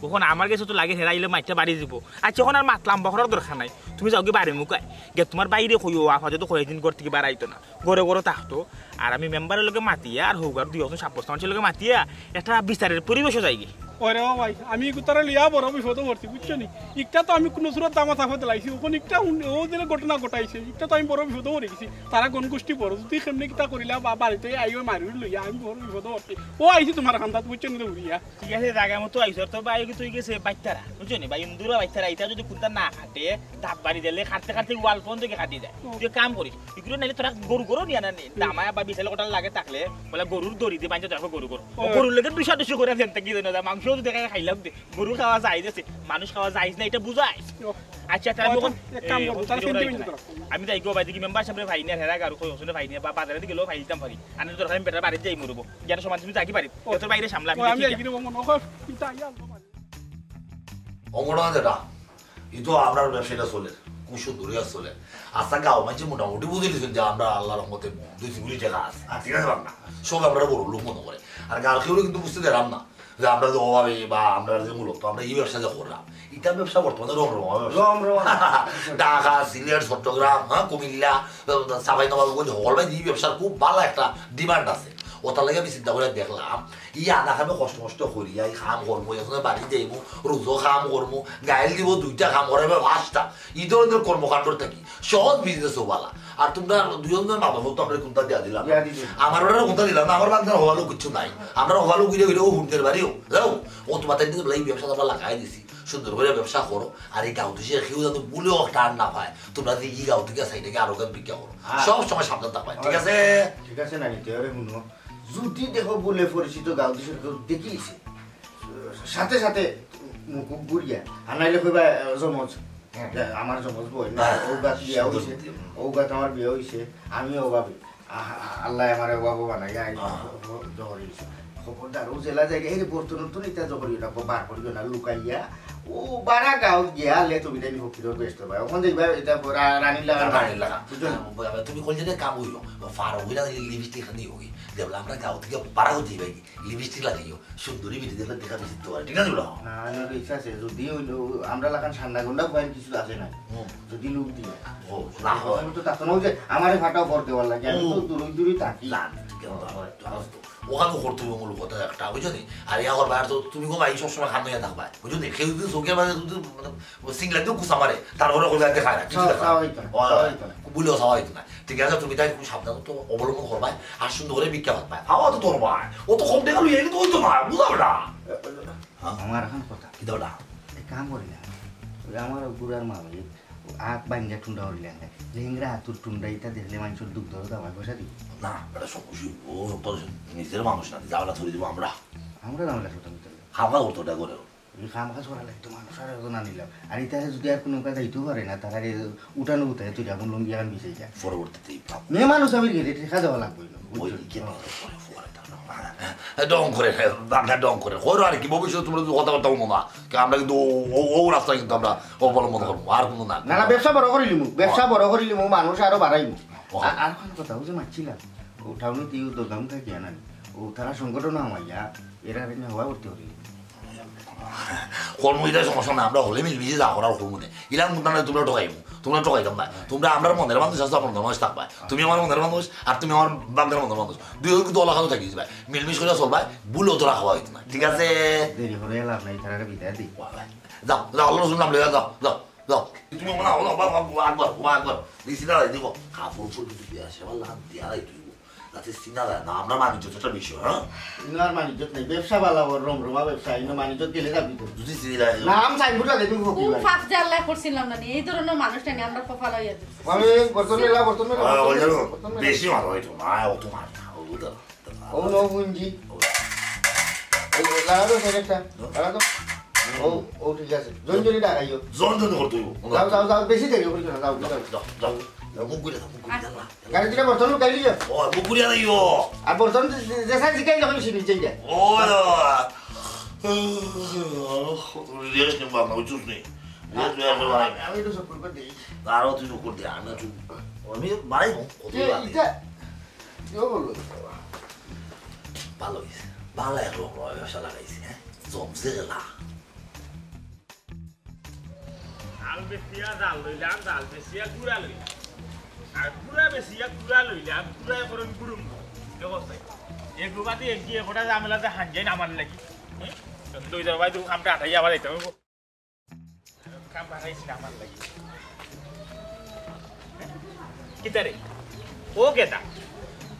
ওখানে আমার কাছে তো লাগে হেরাইলে মাইটা বাড়ি যাব আচ্ছা ওখানে আর মাতলাম বকরার দরকার নাই তুমি যাও কি বাড়ি মুখায় গে তোমার বাইরে কইও আপাতত তো কয়েকদিন ঘর থেকে বাড়াইতো না গড়ে গড়ে থাকতো আর আমি মেম্বারের লোকে মাতিয়া আর হোক আর দুই অজন সাব্যস্ত মানুষের লোকে মাতিয়া একটা বিচারের পরিবেশও যাই গিয়ে ওরে ভাই আমি গুতারে লিয়া বড় বিপদ পড়ছি বুঝছো নি একটা তো আমি কোন সুরত দামা থাকতে লাইছি ওখানে একটা ও দিনে ঘটনা ঘটাইছে একটা তো আমি বড় বিপদ পড়ে গেছি তারা কোন গোষ্ঠী বড় তুই কেমনে কিতা করিলা বা বাড়িতে আইও মারি লইয়া আমি বড় বিপদ পড়ছি ও আইছি তোমার খান্দাত বুঝছো নি উড়িয়া ঠিক আছে জায়গা মতো আইছো তো ভাই তুই গেছে বাচ্চারা বুঝছো নি ভাই ইন্দুরা বাচ্চারা এটা যদি কুনতা না কাটে ধাপ বাড়ি দিলে কাটতে কাটতে ওয়াল ফোন থেকে কাটি যায় তুই কাম করিস এগুলো নাইলে তোরা গরু গরু নিয়া না দামায়া বা বিশাল কোটাল লাগে থাকলে বলে গরুর দড়ি দিয়ে বাঁধতে দেখো গরু গরু গরুর লেগে 200 করে ফেলতে কি জানো মাংস তো দেখা খাইলাম গরু খাওয়া যায় মানুষ খাওয়া যায় না এটা বুঝায় আচ্ছা তাহলে আমি যাই গো ভাই দেখি মেম্বার সামনে ভাই নিয়ে হেরা গারু কইছনে ভাই নিয়ে বা বাজারে দিকে লো ফাইলতাম পারি আমি তোর আমি বেটার বাড়ি যাই মরবো যেন সমাজ তুমি যাকি পারি তোর বাইরে সামলা আমি দেখি অঙ্গনা যেটা এই তো আমরা ব্যবসাটা চলে কুশো দূরে চলে আচ্ছা গাও মাঝে মোটামুটি বুঝে নিয়েছেন যে আমরা আল্লাহর রহমতে 2 টাকা আছে ঠিক আছে না সব আমরা বড় লোক মনে করে আর গাল খেয়েও কিন্তু বুঝতে দিলাম না যে আমরা যে অভাবে বা আমরা যে মূলত আমরা এই ব্যবসা যে করলাম এটা ব্যবসা বর্তমানে ঢাকা সিলেট চট্টগ্রাম কুমিল্লা চাঁপাইনবাবগঞ্জ হল ভাই এই ব্যবসার খুব ভালো একটা ডিমান্ড আছে ওটার লাগে আমি চিন্তা করে দেখলাম ই আনা খামে কষ্ট কষ্ট করি এই খাম করবো এখানে বাড়ি যাইব রোজও খাম করবো গাইল দিব 2টা খাম করাবে 5টা এই ধরনের কর্মকাণ্ড থাকি সহজ বিজনেসও ভালো আর তোমরা দুজনের মা বাবা তো আমরা কোনটা দিয়া দিলাম আমার ওরা কোনটা দিলাম না আমার বান্ধব হওয়ালো কিছু নাই আমরা হওয়ালো গিয়ে গেলেও হুনদের বাড়িও যাও ও তোমার তাই এই ব্যবসা আমরা লাগাই দিছি সুন্দর করে ব্যবসা করো আর এই গাঁও থেকে কেউ যাতে বলেও টান না পায় তোমরা যে এই গাঁও থেকে সাইডে আরো গান বিক্রি করো সব সময় সাবধান থাকবে ঠিক আছে না নিতে হবে শুনো যদি দেখো বলে পরিচিত গাঁও দেশের কেউ দেখিয়েছে সাথে সাথে মুখ বুড়িয়া আর নাইলে কইবা জমজ আমার জমজ বই না ও গাছ বিয়া হয়েছে ও গাছ আমার বিয়ে হয়েছে আমি অভাবে আল্লাহ আমার অভাবও বানাই জহরি খবরদার ও জেলা জায়গা এই বর্তমান তো নিতে জহরি না বার করিও না লুকাইয়া ও বারা গাঁও গিয়ালে তুমি তাই ভক্তির ব্যস্ত পাই ওখান দেখবা এটা রানীর লাগা তুমি কলজে কাম হইও ফার হইলা লিপস্টিক খানি হই দেখলাম আমরা গাঁও থেকে পারা হতে পাই লিপস্টিক লাগাইও সুন্দরী বিটি দেখলে দেখা বেশি তো ঠিক আছে না না ইচ্ছা আছে যদি আমরা লাগান ঠান্ডা গন্ডা কয়েন কিছু আছে না যদি লোক দিয়ে ও না আমি তো তাতো না যে আমারে ফাটাও করতে দেওয়ার লাগে আমি তো দূরে থাকি না ওখানে করতে হবে মূল কথা একটা বুঝছো নি আর ইয়া করবা আর তো তুমি কম এই সবসময় খান হইয়া থাকবা বুঝছো নি কেউ যদি চোখের মাঝে সিংলা দিও কুসা মারে তারপরে করলে দেখায় না বলেও চাওয়া হইতো না ঠিক আছে তুমি তাই খুব সাবধান তো অবলম্বন করবাই আর সুন্দর করে বিজ্ঞাপন পাত পায় খাওয়া তো তোর ভাই ও তো কম টাকা লইয়া কিন্তু হইতো না বুঝাও না আমার এখন কথা কি দাও না এই কাম করি না আমার বুড়ার মা ভাই আখ বাঙ্গা টুন্ডা হইলে লেংরা হাতুর টুন্ডা এটা দেখলে মানুষের দুঃখ ধরো তো আমার পয়সা দিব না এটা সব খুশি ও তোর নিজের মানুষ না যাওয়ালা ধরে দিব আমরা জামলা ছোট খাওয়া করতো ওটা করে খামাখা ছড়া লাগতো মানুষ আর না নিলাম আর ইতারে যদি আর কোনো কাজ যাইতেও পারে না তারা উঠানো উঠায় তুই এখন লঙ্গি এখন বিছাই যায় পরবর্তীতে মেয়ে মানুষ আমি গেলে দেখা যাওয়া লাগবে ডং করে ডং করে করো আর কি ভবিষ্যৎ তোমরা যদি কথাবার্তা বলো না আমরা কিন্তু ও রাস্তা কিন্তু আমরা অবলম্বন করবো আর কোনো না না ব্যবসা বড় করে লিমু মানুষ আরো বাড়াইমু আর কথা যে মারছিলাম উঠাও নি তুই দোকান থেকে আনানি ও তারা সংগঠন আমাইয়া এরা রেনে হওয়া করতে পারি কর্মীরা সমস্যা না আমরা হলে মিলমিশে যা করার করবো না ইলাম না তোমরা ঠকাইবো তোমরা ঠকাইতাম না তোমরা আমরা মনের মানুষ আছে আপনার মানুষ থাকবা তুমি আমার মনের মানুষ আর তুমি আমার বাগদার মনের মানুষ দুই কিন্তু অলাখানো থাকি যাবে মিলমিশ করে চলবা ভুলেও তোরা খাওয়া হইতো না ঠিক আছে দেরি করে লাভ নাই তারা বিদায় দিই যাও যাও আল্লাহ রসুল নাম লেগে যাও যাও যাও তুমি মনে হলো আকবর দিছি না দিব কাপড় ফুল দিয়ে আসে আমার লাভ দিয়ে আড়াই তুই যাতে চিনা যায় না আমরা বাণিজ্য একটা বিষয় হ্যাঁ ইনার মানিজ্জত নাই ব্যবসা বালা বড় রমরমা ব্যবসা ইনো মানিজ্জত গেলে যাবি তো যদি চিনা নাম সাইনবোর্ড লাগে তুমি কোন ফাঁক যে আল্লাহ করছিলাম না এই ধরনের মানুষটা নিয়ে আমরা কপাল হইয়া দিচ্ছি আমি বর্তন বেশি মারো হয়তো না অত মার না ও নো গুঞ্জি এই লাগাতো সেটা লাগাতো ও ও ঠিক আছে জনজনি ডাকাইও জন করতে যাও যাও যাও বেশি দেরি করিস না যাও যাও যাও মুগুরে না গাড়ি দিলে বর্তন গাড়ি লিও ও মুগুরে আইও আর বর্তন যে সাইজ গাই লাগি সিবি চেঞ্জ ও রিয়েস কে বাবা উচুস নেই আমি তো সব করে দেই আরো তুই করে দে আমি তুই আমি বাড়াই কত এটা ইও বললো ভালো হইছে ভালো একরকম ব্যবসা লাগাইছি হ্যাঁ জমছে না আল বেশিয়া জাল লইলাম জাল বেশিয়া গুড়া লইলাম আর গুড়া বেশিয়া গুড়া লইলাম গুড়া করুন গুড়ুম অবস্থায় এই গুবাতে এগিয়ে ফোটা জামেলাতে হাঞ্জাই নামার লাগি লই যাও ভাই তুমি কামটা আটাই আবার যাইতে হবে কাম বাড়াইছি নামার লাগি কিতারে ও গেদা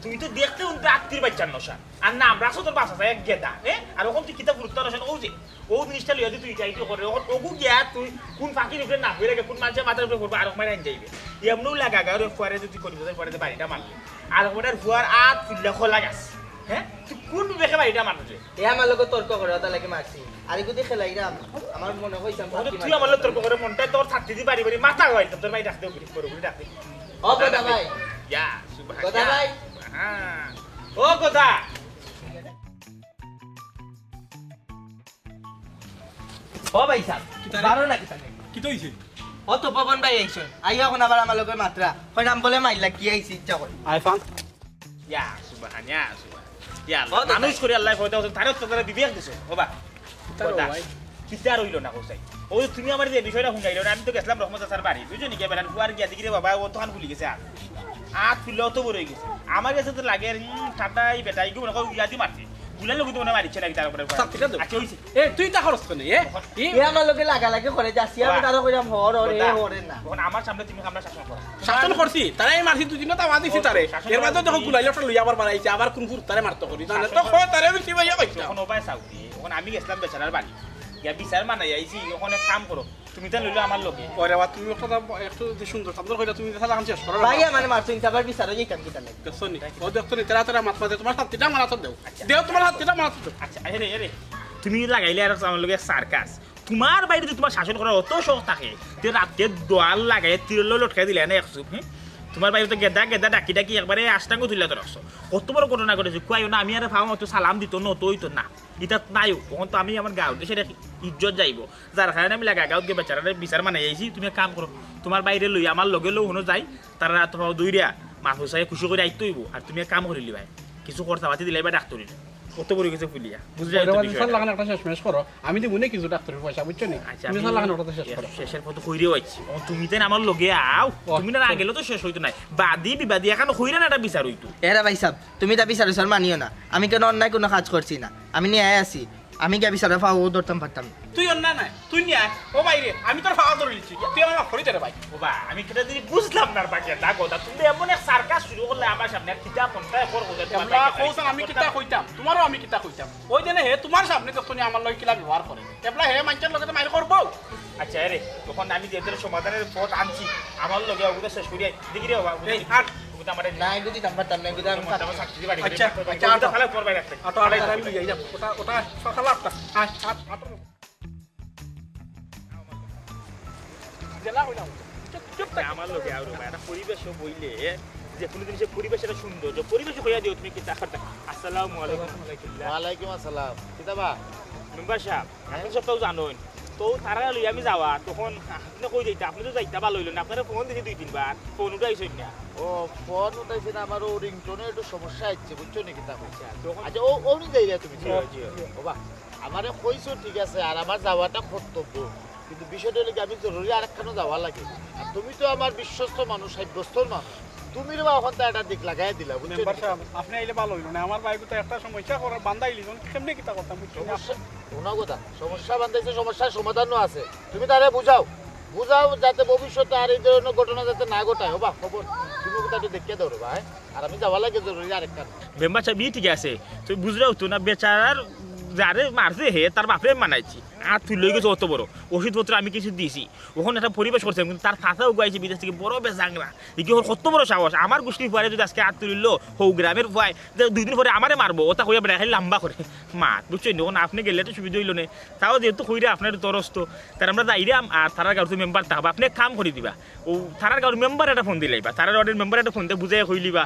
তুই তো দেখতে উনতে আত্মীর বাচ্চার নশা আর না আমরা তোর বাসা যায় গেদা হ্যাঁ আর ওখান তুই কিতাব গুরুত্ব নশা ও যে ও জিনিসটা লিয়ে তুই যাইতে করে ওখান ওগু গিয়া তুই কোন ফাঁকির উপরে না হয়ে রেখে কোন মানুষের মাথার উপরে করবো আর ওখানে আইন যাইবে এমনও লাগা গা ফুয়ারে যদি করি পরে বাড়িটা মারলি আর ওখানে ফুয়ার আট ফুললে খোলা গাছ হ্যাঁ তুই কোন বেখে বাড়িটা মারছে এ আমার লোক তর্ক করে ওটা লাগে মারছি আর এগুদি খেলাইরা আমার মনে হইছে তুই আমার লোক তর্ক করে মনটাই তোর থাকতে দি বাড়ি বাড়ি মাথা হয় তোর ভাই ডাকতে করে ডাকতে ও কথা ভাই ইয়া সুবহান কথা ভাই হ্যাঁ ও কথা ও ভাই সাহেব বারো না কিতা কি তো হইছে ও তো পবন ভাই আইছেন আইয়া এখন আবার আমার লোকের মাত্রা কই নাম বলে মাইলা কি আইছি ইচ্ছা করে আই ফান ইয়া সুবহান ইয়া মানুষ করে আল্লাহ কইতা তারে তো করে বিবেক দিছো বাবা কথা কিতা রইলো না কোসাই ও তুমি আমার যে বিষয়টা শুনাইলো না আমি তো গেছিলাম রহমত স্যার বাড়ি বুঝছো নি কেবেলান ফুয়ার গিয়া দিগিরে বাবা ও তখন ভুলি গেছে আর ফুললেও তো বড় হয়ে গেছে আমার কাছে তো লাগে ঠান্ডাই বেটাই গো মনে ইয়া দি মারছে গুলার লোক তো মনে মারিছে নাকি তার উপরে আচ্ছা হইছে এ তুই তা খরচ করে এ আমার লোকে লাগা লাগে করে যাচ্ছি আমি তারও কইরাম হর হরে হরে না এখন আমার সামনে তুমি আমরা শাসন করো শাসন করছি তারাই মারছি দুদিন তো আমা দিছি তারে এর মাঝে যখন গুলাইটা লই আবার বানাইছে আবার কোন ফুর তারে মারতে করি জানে তো হয় তারে বেশি ভাইয়া পাইছে এখন ওপায় সাউদি এখন আমি গেছিলাম বেচারার বাড়ি ইয়া বিচার মানাই আইছি ওখানে কাম করো তুমি তো লইলো আমার লোকে ওরে বাবা তুমি একটু সুন্দর সুন্দর কইরা তুমি দেখা লাগান শেষ করো ভাই মানে মারছিন আবার বিচারে যাইতাম কিতা লাগে দেখছো নি ও দেখতো নি তারা মাছ মাঝে তোমার হাতটা মারা তো দেও দেও তোমার হাতটা মারা তো দেও আচ্ছা আরে তুমি লাগাইলে আর আমার লোকে সার্কাস তোমার বাইরে যদি তোমার শাসন করার অত শখ থাকে তে রাতে দোয়াল লাগাই তিরলো লটকাই দিলে না একসুপ হ্যাঁ তোমার বাইরে তো গেদা গেদা ডাকি একবারে আষ্টাঙ্গ তুলে তো রাখছো কত বড় ঘটনা ঘটেছে কুয়াইও না আমি আর ভাবো তো সালাম দিত ন তোই তো না এটা নাইও তখন তো আমি আমার গাঁও সেটা ইজ্জত যাইব যার কারণে আমি লাগা গাঁত গিয়ে বেচারা বিচার মানে আইছি তুমি কাম করো তোমার বাইরে লই আমার লগে লো হনো যাই তারা তোমার দইরা মাহফুজ সাহেব খুশি করে আইতে হইব আর তুমি কাম করিলি ভাই কিছু খরচা পাতি দিলে বা ডাক্তারি কত বড় কিছু ফুলিয়া বুঝলি স্যার লাগান একটা শেষ মেশ করো আমি দিব না কিছু ডাক্তারের পয়সা বুঝছো নি তুমি স্যার লাগান ওটা শেষ করো শেষের পথ কইরে হইছি তুমি তেন আমার লগে আও তুমি না গেলে তো শেষ হইতো নাই বাদি বিবাদি এখন কইরা না এটা বিচার হইতো এরা ভাই সাহেব তুমি তা বিচার স্যার মানিও না আমি কেন অন্যায় কোনো কাজ করছি না আমি নিয়ে আছি আমি কি বিচারে পাও ও ধরতাম পারতাম তুই অন্যায় নাই তুই নিয়ে ও বাইরে আমি তোর পাওয়া ধরে লিছি তুই আমার মাফ করে দে ভাই ও বা আমি কেটে দিই বুঝলাম না বাকি না কথা তুমি এমন এক সার্কাস শুরু করলে আমার সামনে কিতা কোনটা কর কথা আমরা কইছাম আমি কিতা কইতাম তোমারও আমি কিতা কইতাম ওই দিনে হে তোমার সামনে দেখছনি আমার লগে কিলা ব্যবহার করে এবলা হে মাইন্ডের লগে তো মাইর করব আচ্ছা আরে তখন আমি যেদের সমাধানের পথ আনছি আমার লগে ওগুলো শেষ করি দেখি রে বাবা এই হাট তুমি তো আমার না এগুদি দাম পারতাম না এগুদি আমি আমার সাক্ষী বাড়ি আচ্ছা আচ্ছা তাহলে পর বাইরে রাখতে আটো আড়াই আমি লই যাব ওটা সকাল 8টা আটো জেলা হইলাম চুপ থাক আমার লগে আর একটা পরিবেশ বইলে যে কোনো জিনিসের পরিবেশ এটা সুন্দর যে পরিবেশ হইয়া দিও তুমি কি তাকাতে আসসালামু আলাইকুম ওয়ালাইকুম আসসালাম কিতাবা মেম্বার সাহেব এখন সব তো জানোই তো তারা লই আমি যাওয়া তখন আপনি কই যাইতা আপনি তো যাইতা ভালো হইল না আপনারা ফোন দিছি 2-3 বার ফোন উঠাইছেন না ও ফোন উঠাইছে না আমার ও রিংটোনে একটু সমস্যা হচ্ছে বুঝছো নাকি তা আচ্ছা ও ওনি যাইরা তুমি বাবা আমারে কইছো ঠিক আছে আর আমার যাওয়াটা কর্তব্য কিন্তু বিষয়টা হলো আমি জরুরি আরেকখানে যাওয়া লাগে আর তুমি তো আমার বিশ্বস্ত মানুষ সাব্যস্তর মানুষ তুমি রে এখন তো একটা দিক লাগাই দিলা বুঝছো আপনি আইলে ভালো হইল না আমার বাইকু তো একটা সমস্যা করার বান্ধাইলি কেমনে কিতা করতাম বুঝছো শোনা কথা সমস্যা বান্ধাইছে সমস্যার সমাধানও আছে তুমি তারে বুঝাও যাতে ভবিষ্যতে আর এই ধরনের ঘটনা যাতে না ঘটায় হবা খবর তুমি কোথাও দেখে দাও রে ভাই আর আমি যাওয়া লাগে জরুরি আরেকখানে মেম্বার সাহেব ঠিক আছে তুই বুঝলেও তো না বেচারার যারে মারছে হে তার বাপরে মানাইছি আর তুই লই গেছে অত বড় ওষুধপত্র আমি কিছু দিয়েছি ওখানে একটা পরিবেশ করছে কিন্তু তার ফাঁসাও গাইছে বিদেশ থেকে বড় বেজাংরা কি ওর কত বড় সাহস আমার গোষ্ঠীর পরে যদি আজকে আর তুলিল হৌ গ্রামের ভয় 2 দিন পরে আমারে মারবো ওটা হইয়া বেড়া লম্বা করে মা বুঝছেন যখন আপনি গেলে তো সুবিধা হইল না তাও যেহেতু হইরে আপনার তরস্ত তার আমরা যাইরাম আর তারার গাঁর মেম্বার থাকবা আপনি কাম করে দিবা ও তারার গাঁর মেম্বার একটা ফোন দিলাইবা তারার ওয়ার্ডের মেম্বার একটা ফোন দিয়ে বুঝাই হইলিবা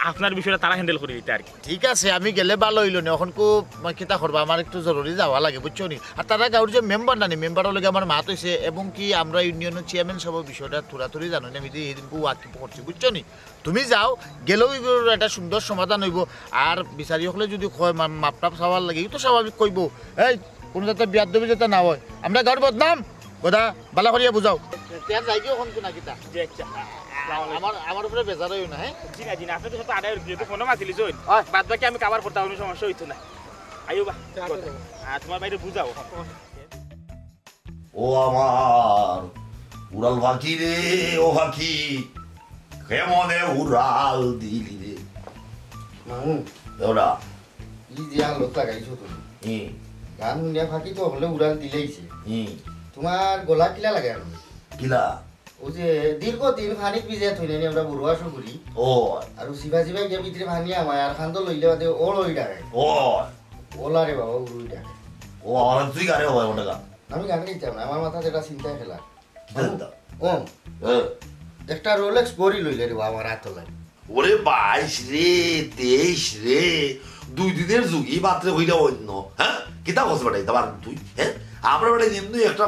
আপনার বিষয়টা তারা হ্যান্ডেল করে দিতে আর কি ঠিক আছে আমি গেলে ভালো হইল না এখন কিতা করবা আমার একটু জরুরি যাওয়া লাগে বুঝছো নি আর তারা গাঁর যে মেম্বার না মেম্বারের লগে আমার মাত হয়েছে এবং কি আমরা ইউনিয়নের চেয়ারম্যান সব বিষয়টা থোড়াথুড়ি জানো না আমি এদিন ওয়াকিপ করছি বুঝছো নি তুমি যাও গেলেও একটা সুন্দর সমাধান হইব আর বিচারি হলে যদি কয় মাপটাপ চাওয়ার লাগে তো স্বাভাবিক কইব এই কোনো যাতে বিয়ার দেবে যাতে না হয় আমরা গাঁর বদনাম কথা বালা করিয়া বুঝাও তেয়ার যাই গিয়ে শুনতো না কিতা আমার উপরে বেজার হইও না হ্যাঁ জি না আপনি তো সাথে আড়াই যেহেতু ফোনও মাতিলি জোন বাদ বাকি আমি কাবার করতে কোনো সমস্যা হইতো না আইও বা আর তোমার বাইরে বুঝাও ও আমার উড়াল পাখি রে ও পাখি কেমনে উড়াল দিলি রে মামু ওরা ই যে আলো লাগাইছো তুমি গান শুনিয়া ফাঁকি তো হলে উড়াল দিলেইছে তোমার গলা কিলা লাগে আর কিলা ও যে দীর্ঘদিন পানিত ভিজাই থই নানি আমরা বড়ুয়া সুগুলি ও আর শিবা শিবা গিয়ে ভিতরে পানি আমায় আর খান্দ লইলে বাদে ওল ওই ডাকে ও ওলা রে বাবা উড়ুই ডাকে ও আমার তুই গারে হয় ওটা গান আমি গান গাইতাম না আমার মাথা যেটা চিন্তা খেলা ও হ্যাঁ একটা রোলেক্স গড়ি লইলে রে বাবা রাত লাগে ওরে 22 রে 23 রে 2 দিনের যুগই মাত্র হইলা অন্য হ্যাঁ কিতা কস বেটাই তোমার তুই হ্যাঁ আমরা বেটা এমনি একটা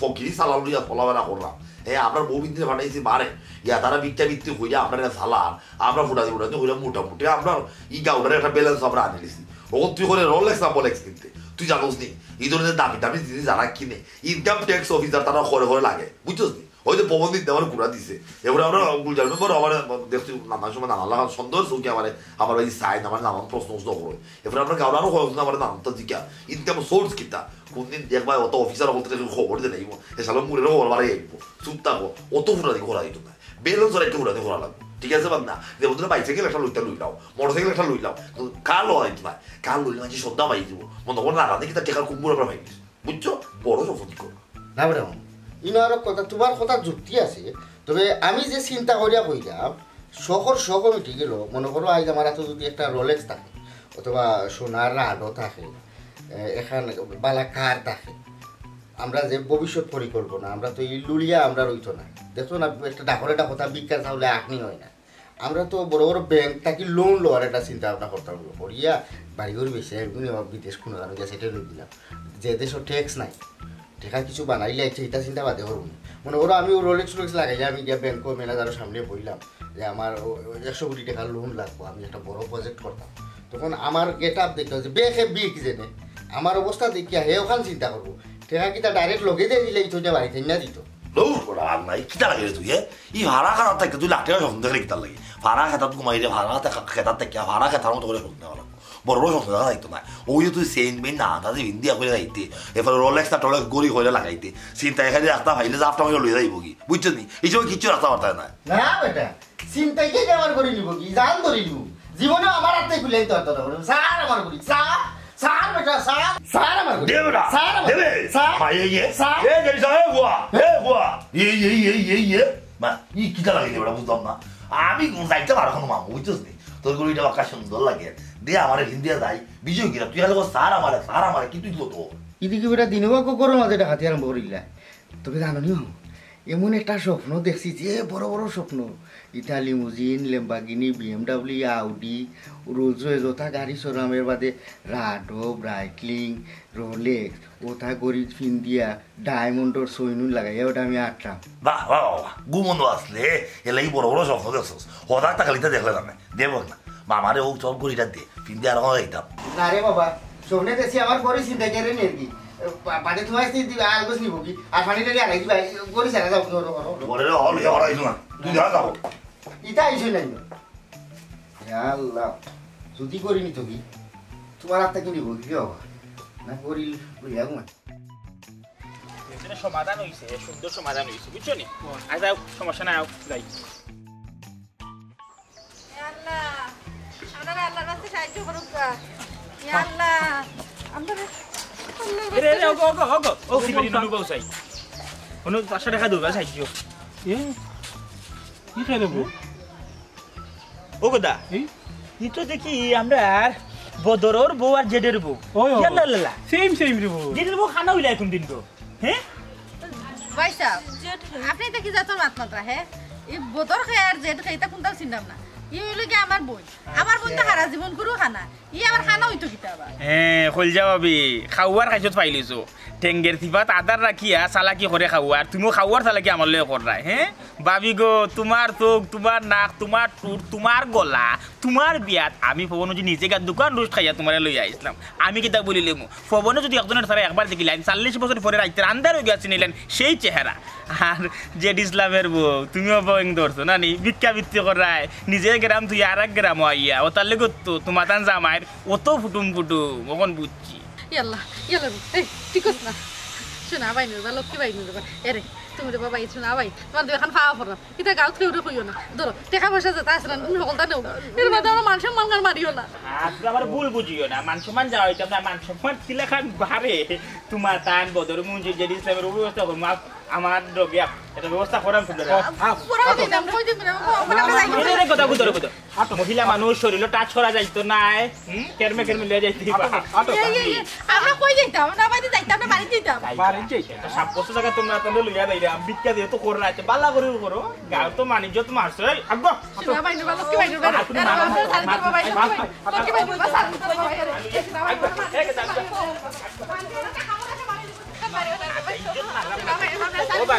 ফকিরি সালাম লইয়া ফলাবেলা করলাম হ্যাঁ আমরা বৌবিন্দ্রে ফাটাইছি বারে ইয়া তারা বিক্টা বিক্রি হইয়া আপনারা সালান আমরা ফুটাতে ফুটাতে হইলাম মোটামুটি আমরা ই গাউডারে একটা ব্যালেন্স আমরা আনি লিছি ওখান তুই করে রোলেক্স না বলেক্স কিনতে তুই জানোস নি এই ধরনের দামি দামি জিনিস যারা কিনে ইনকাম ট্যাক্স অফিসার তারা ঘরে ঘরে লাগে বুঝছোস নি হয়তো পবন দিতে আমার ঘুরা দিছে এবারে আমরা গুলজার মেম্বার আমার দেখছি নানার সময় নানা লাগা সন্দেহ চৌকি আমার এই সাইন আমার নানান প্রশ্ন করে এবারে আমরা গাওয়ারও খরচ না আমার নানানটা জিকা ইনকাম সোর্স কিতা কোনদিন দেখবা অত অফিসার বলতে খবর দিয়ে নেইব এ সালো মুরেরও খবর বাড়াই আইব চুপ থাকবো অত ঘুরা দিয়ে ঘোরা দিত না বেলেন্সর একটা ঘুরা দিয়ে ঘোরা লাগবে ঠিক আছে বাদ না যে বন্ধুরা বাইসাইকেল একটা লইতে লইলাও মোটরসাইকেল একটা লইলাও কার লয় না কার লইলে মানে সন্ধ্যা পাই দিব মনে করো না রাতে কি তার টেকার কুম্বুর আমরা পাইনি বুঝছো বড় সফল করো না ম্যাডাম ইনার কথা তোমার কথা যুক্তি আছে তবে আমি যে চিন্তা করিয়া কইলাম শহর মিটি গেল মনে করো আজ আমার এত যদি একটা রোলেক্স থাকে অথবা সোনার রাডও থাকে এখান বালা কার থাকে আমরা যে ভবিষ্যৎ পরিকল্পনা আমরা তো এই লুলিয়া আমরা রইতো না দেখো না একটা ডাকরে একটা কথা বিজ্ঞান তাহলে আপনি হয় না আমরা তো বড় বড় ব্যাংক থাকি লোন লওয়ার একটা চিন্তা ভাবনা করতাম করিয়া বাড়ি ঘর বেশি বিদেশ কোনো জানো যে সেটা লই দিলাম যে দেশও ট্যাক্স নাই টেকা কিছু বানাইলে আছে এটা চিন্তা বাদে করবো মনে করো আমি রোলেক্স লাগাইলে আমি গিয়ে ব্যাংক ম্যানেজারের সামনে বললাম যে আমার 100 কোটি টাকার লোন লাগবো আমি একটা বড় প্রজেক্ট করতাম তখন আমার গেট আপ দেখতে হচ্ছে বেখে বিয়ে কি জেনে আমার অবস্থা দেখিয়া হে ওখান চিন্তা করবো টেকা কিতা ডাইরেক্ট লগে দিয়ে দিলে ইথোটা বাড়িতে না দিত আর নাই কিতা লাগে তুই ই ভাড়া খাতার থাকে তুই লাখ টাকা স্বপ্ন দেখলে কিতা লাগে ভাড়া খাতাত ঘুমাই রে ভাড়া খেতার থেকে ভাড়া খেতার মতো করে স্বপ্ন দেওয়া লাগবে বড় বড় স্বপ্ন দেখা যাইতো না ওই তুই সেন বেন না তাদের ইন্ডিয়া করে যাইতে এরপরে রোলেক্স না টোলেক্স গড়ি করে লাগাইতে চিন্তা এখানে রাস্তা ভাইলে যে আপনার লই যাইব কি বুঝছো নি এই সময় কিছু রাস্তা পারতায় না না বেটা চিন্তাই কে আমার করে নিব কি জান ধরে নিব জীবনে আমার হাতে খুলে তো স্যার আমার করি স্যার বেটা স্যার আমার করি দে বেটা স্যার দেবে স্যার মা এই স্যার এ গেলি স্যার গুয়া এই মা ই কিটা লাগে বেটা বুঝলাম না আমি যাইতে পারো কোনো মামু বুঝছিস নি তোর গড়িটা বাক্কা সুন্দর লাগে দে আমার হিন্দিয়া যাই বিজয় গিরা তুই হলে স্যার আমার কি তুই তো ইদিকে বেটা দিনও করো মাঝে হাতি আরম্ভ করিলা তবে জানো নি এমন একটা স্বপ্ন দেখছি যে বড় বড় স্বপ্ন ইটা limousine Lamborghini BMW Audi Rolls Royce ওটা গাড়ি সরামের বাদে রাডো ব্রাইটলিং রোলেক্স ওটা গড়ি ফিন্দিয়া ডায়মন্ডর সৈনুন লাগাইয়া ওটা আমি আটলাম বাহ বাহ বাহ গুমন্দ আসলে এলাই বড় বড় স্বপ্ন দেখছস হঠাৎ টাকালিতে দেখলে না দেব না মামারে ও চল করিটা দে ফিন্দি আর হইতাম না রে বাবা স্বপ্নে দেখছি আমার গড়ি চিন্তা করে নি আর কি পানি তোমার আলগোস নিব কি আর পানিটা দিয়ে আনাই ভাই গড়ি সারা যাও বলে রে হল ইয়া হরাইছো না তুই যা যাও ইটা আইসো নাই আল্লাহ যদি করি নি তো কি তোমার হাত থেকে নিব কি বাবা না করি লইয়া ঘুমা সমাধান হয়েছে সুন্দর সমাধান হয়েছে বুঝছো নি আজ সমস্যা নাই যাই আল্লাহ আমরা আল্লাহর কাছে সাহায্য করুক আল্লাহ আমরা রে রে ওগো ওগো ওগো ও সিবিলি নুনু বউসাই অনু 500 টাকা দেবা সাহায্য কি খাই দেবো ওগো দা ই তো দেখি আমরা বদরর বউ আর জেডের বউ ইয়াল্লাল্লাহ সেম সেম রে বউ জেডের বউ খানা হইলা এখন দিন তো হ্যাঁ ভাই সাহেব আপনি তো কি জাতর মাত্রা হ্যাঁ এই বোতর খায় আর জেড খাইতা কোনটাও চিন্তাম না ই হইলো কি আমার বোন তো সারা জীবন করু খানা ই আমার খানা হইতো কিতা আবার হ্যাঁ হল যাবি খাওয়ার খাইছত পাইলিছো টেঙ্গের থিপাত আদার রাখিয়া চালাকি করে খাওয়ার তুমিও খাওয়ার চালাকি আমার লয়ে করাই হ্যাঁ ভাবি গো তোমার চোখ তোমার নাক তোমার টুর তোমার গলা তোমার বিয়াত আমি ফবনে যদি নিজে গাত দোকান রোজ খাইয়া তোমার লই আইসলাম আমি কিতা বলিলে ফবনে যদি একজনের সারা একবার দেখিলেন 40 বছর পরে রাইতে আন্দার হয়ে গেছে নিলেন সেই চেহারা আর জেড ইসলামের বউ তুমিও বইং ধরছো না নি ভিক্ষাবৃত্তি করায় নিজের গ্রাম তুই আর এক গ্রাম আইয়া ও তার লেগে তো তোমার তান জামাইয়ের অত ফুটুম ওখন বুঝছি ইয়াল্লা এই ঠিক আছে না শোনা ভাই নিবা লক্ষ্মী ভাই নিবা এরে তুমি রে বাবা শোনা ভাই তোমার দুই এখন খাওয়া পড়া এটা গাউত কেউ রে কইও না ধরো টাকা পয়সা যেটা আছে না তুমি সকলটা নেও এর মধ্যে আমার মান সম্মান মারিও না তুই আমার ভুল বুঝিও না মান সম্মান যাওয়া হইতাম না মান সম্মান ছিলে খান বাহারে তোমার তান বদর মুঞ্জি জেড ইসলামের ব্যবস্থা করবো আমার ডগে এটা ব্যবস্থা করাম সুন্দর মহিলা মানুষ শরীর টাচ করা যাইতো নাই কেরমে কেরমে লিয়ে যাইতে আমরা কই যাইতাম না বাড়ি যাইতাম না বাড়ি যাইতাম বাড়ি যাইতাম 700 টাকা তোমরা তাহলে লইয়া যাইরা ভিক্ষা দিয়ে তো কররা আছে বালা করে করো গাও তো মানিজ্য তো মারছো এই আগো শোনা ভাই নিবা লক্ষ্মী ভাই নিবা লক্ষ্মী ভাই নিবা সার দিতে বাবা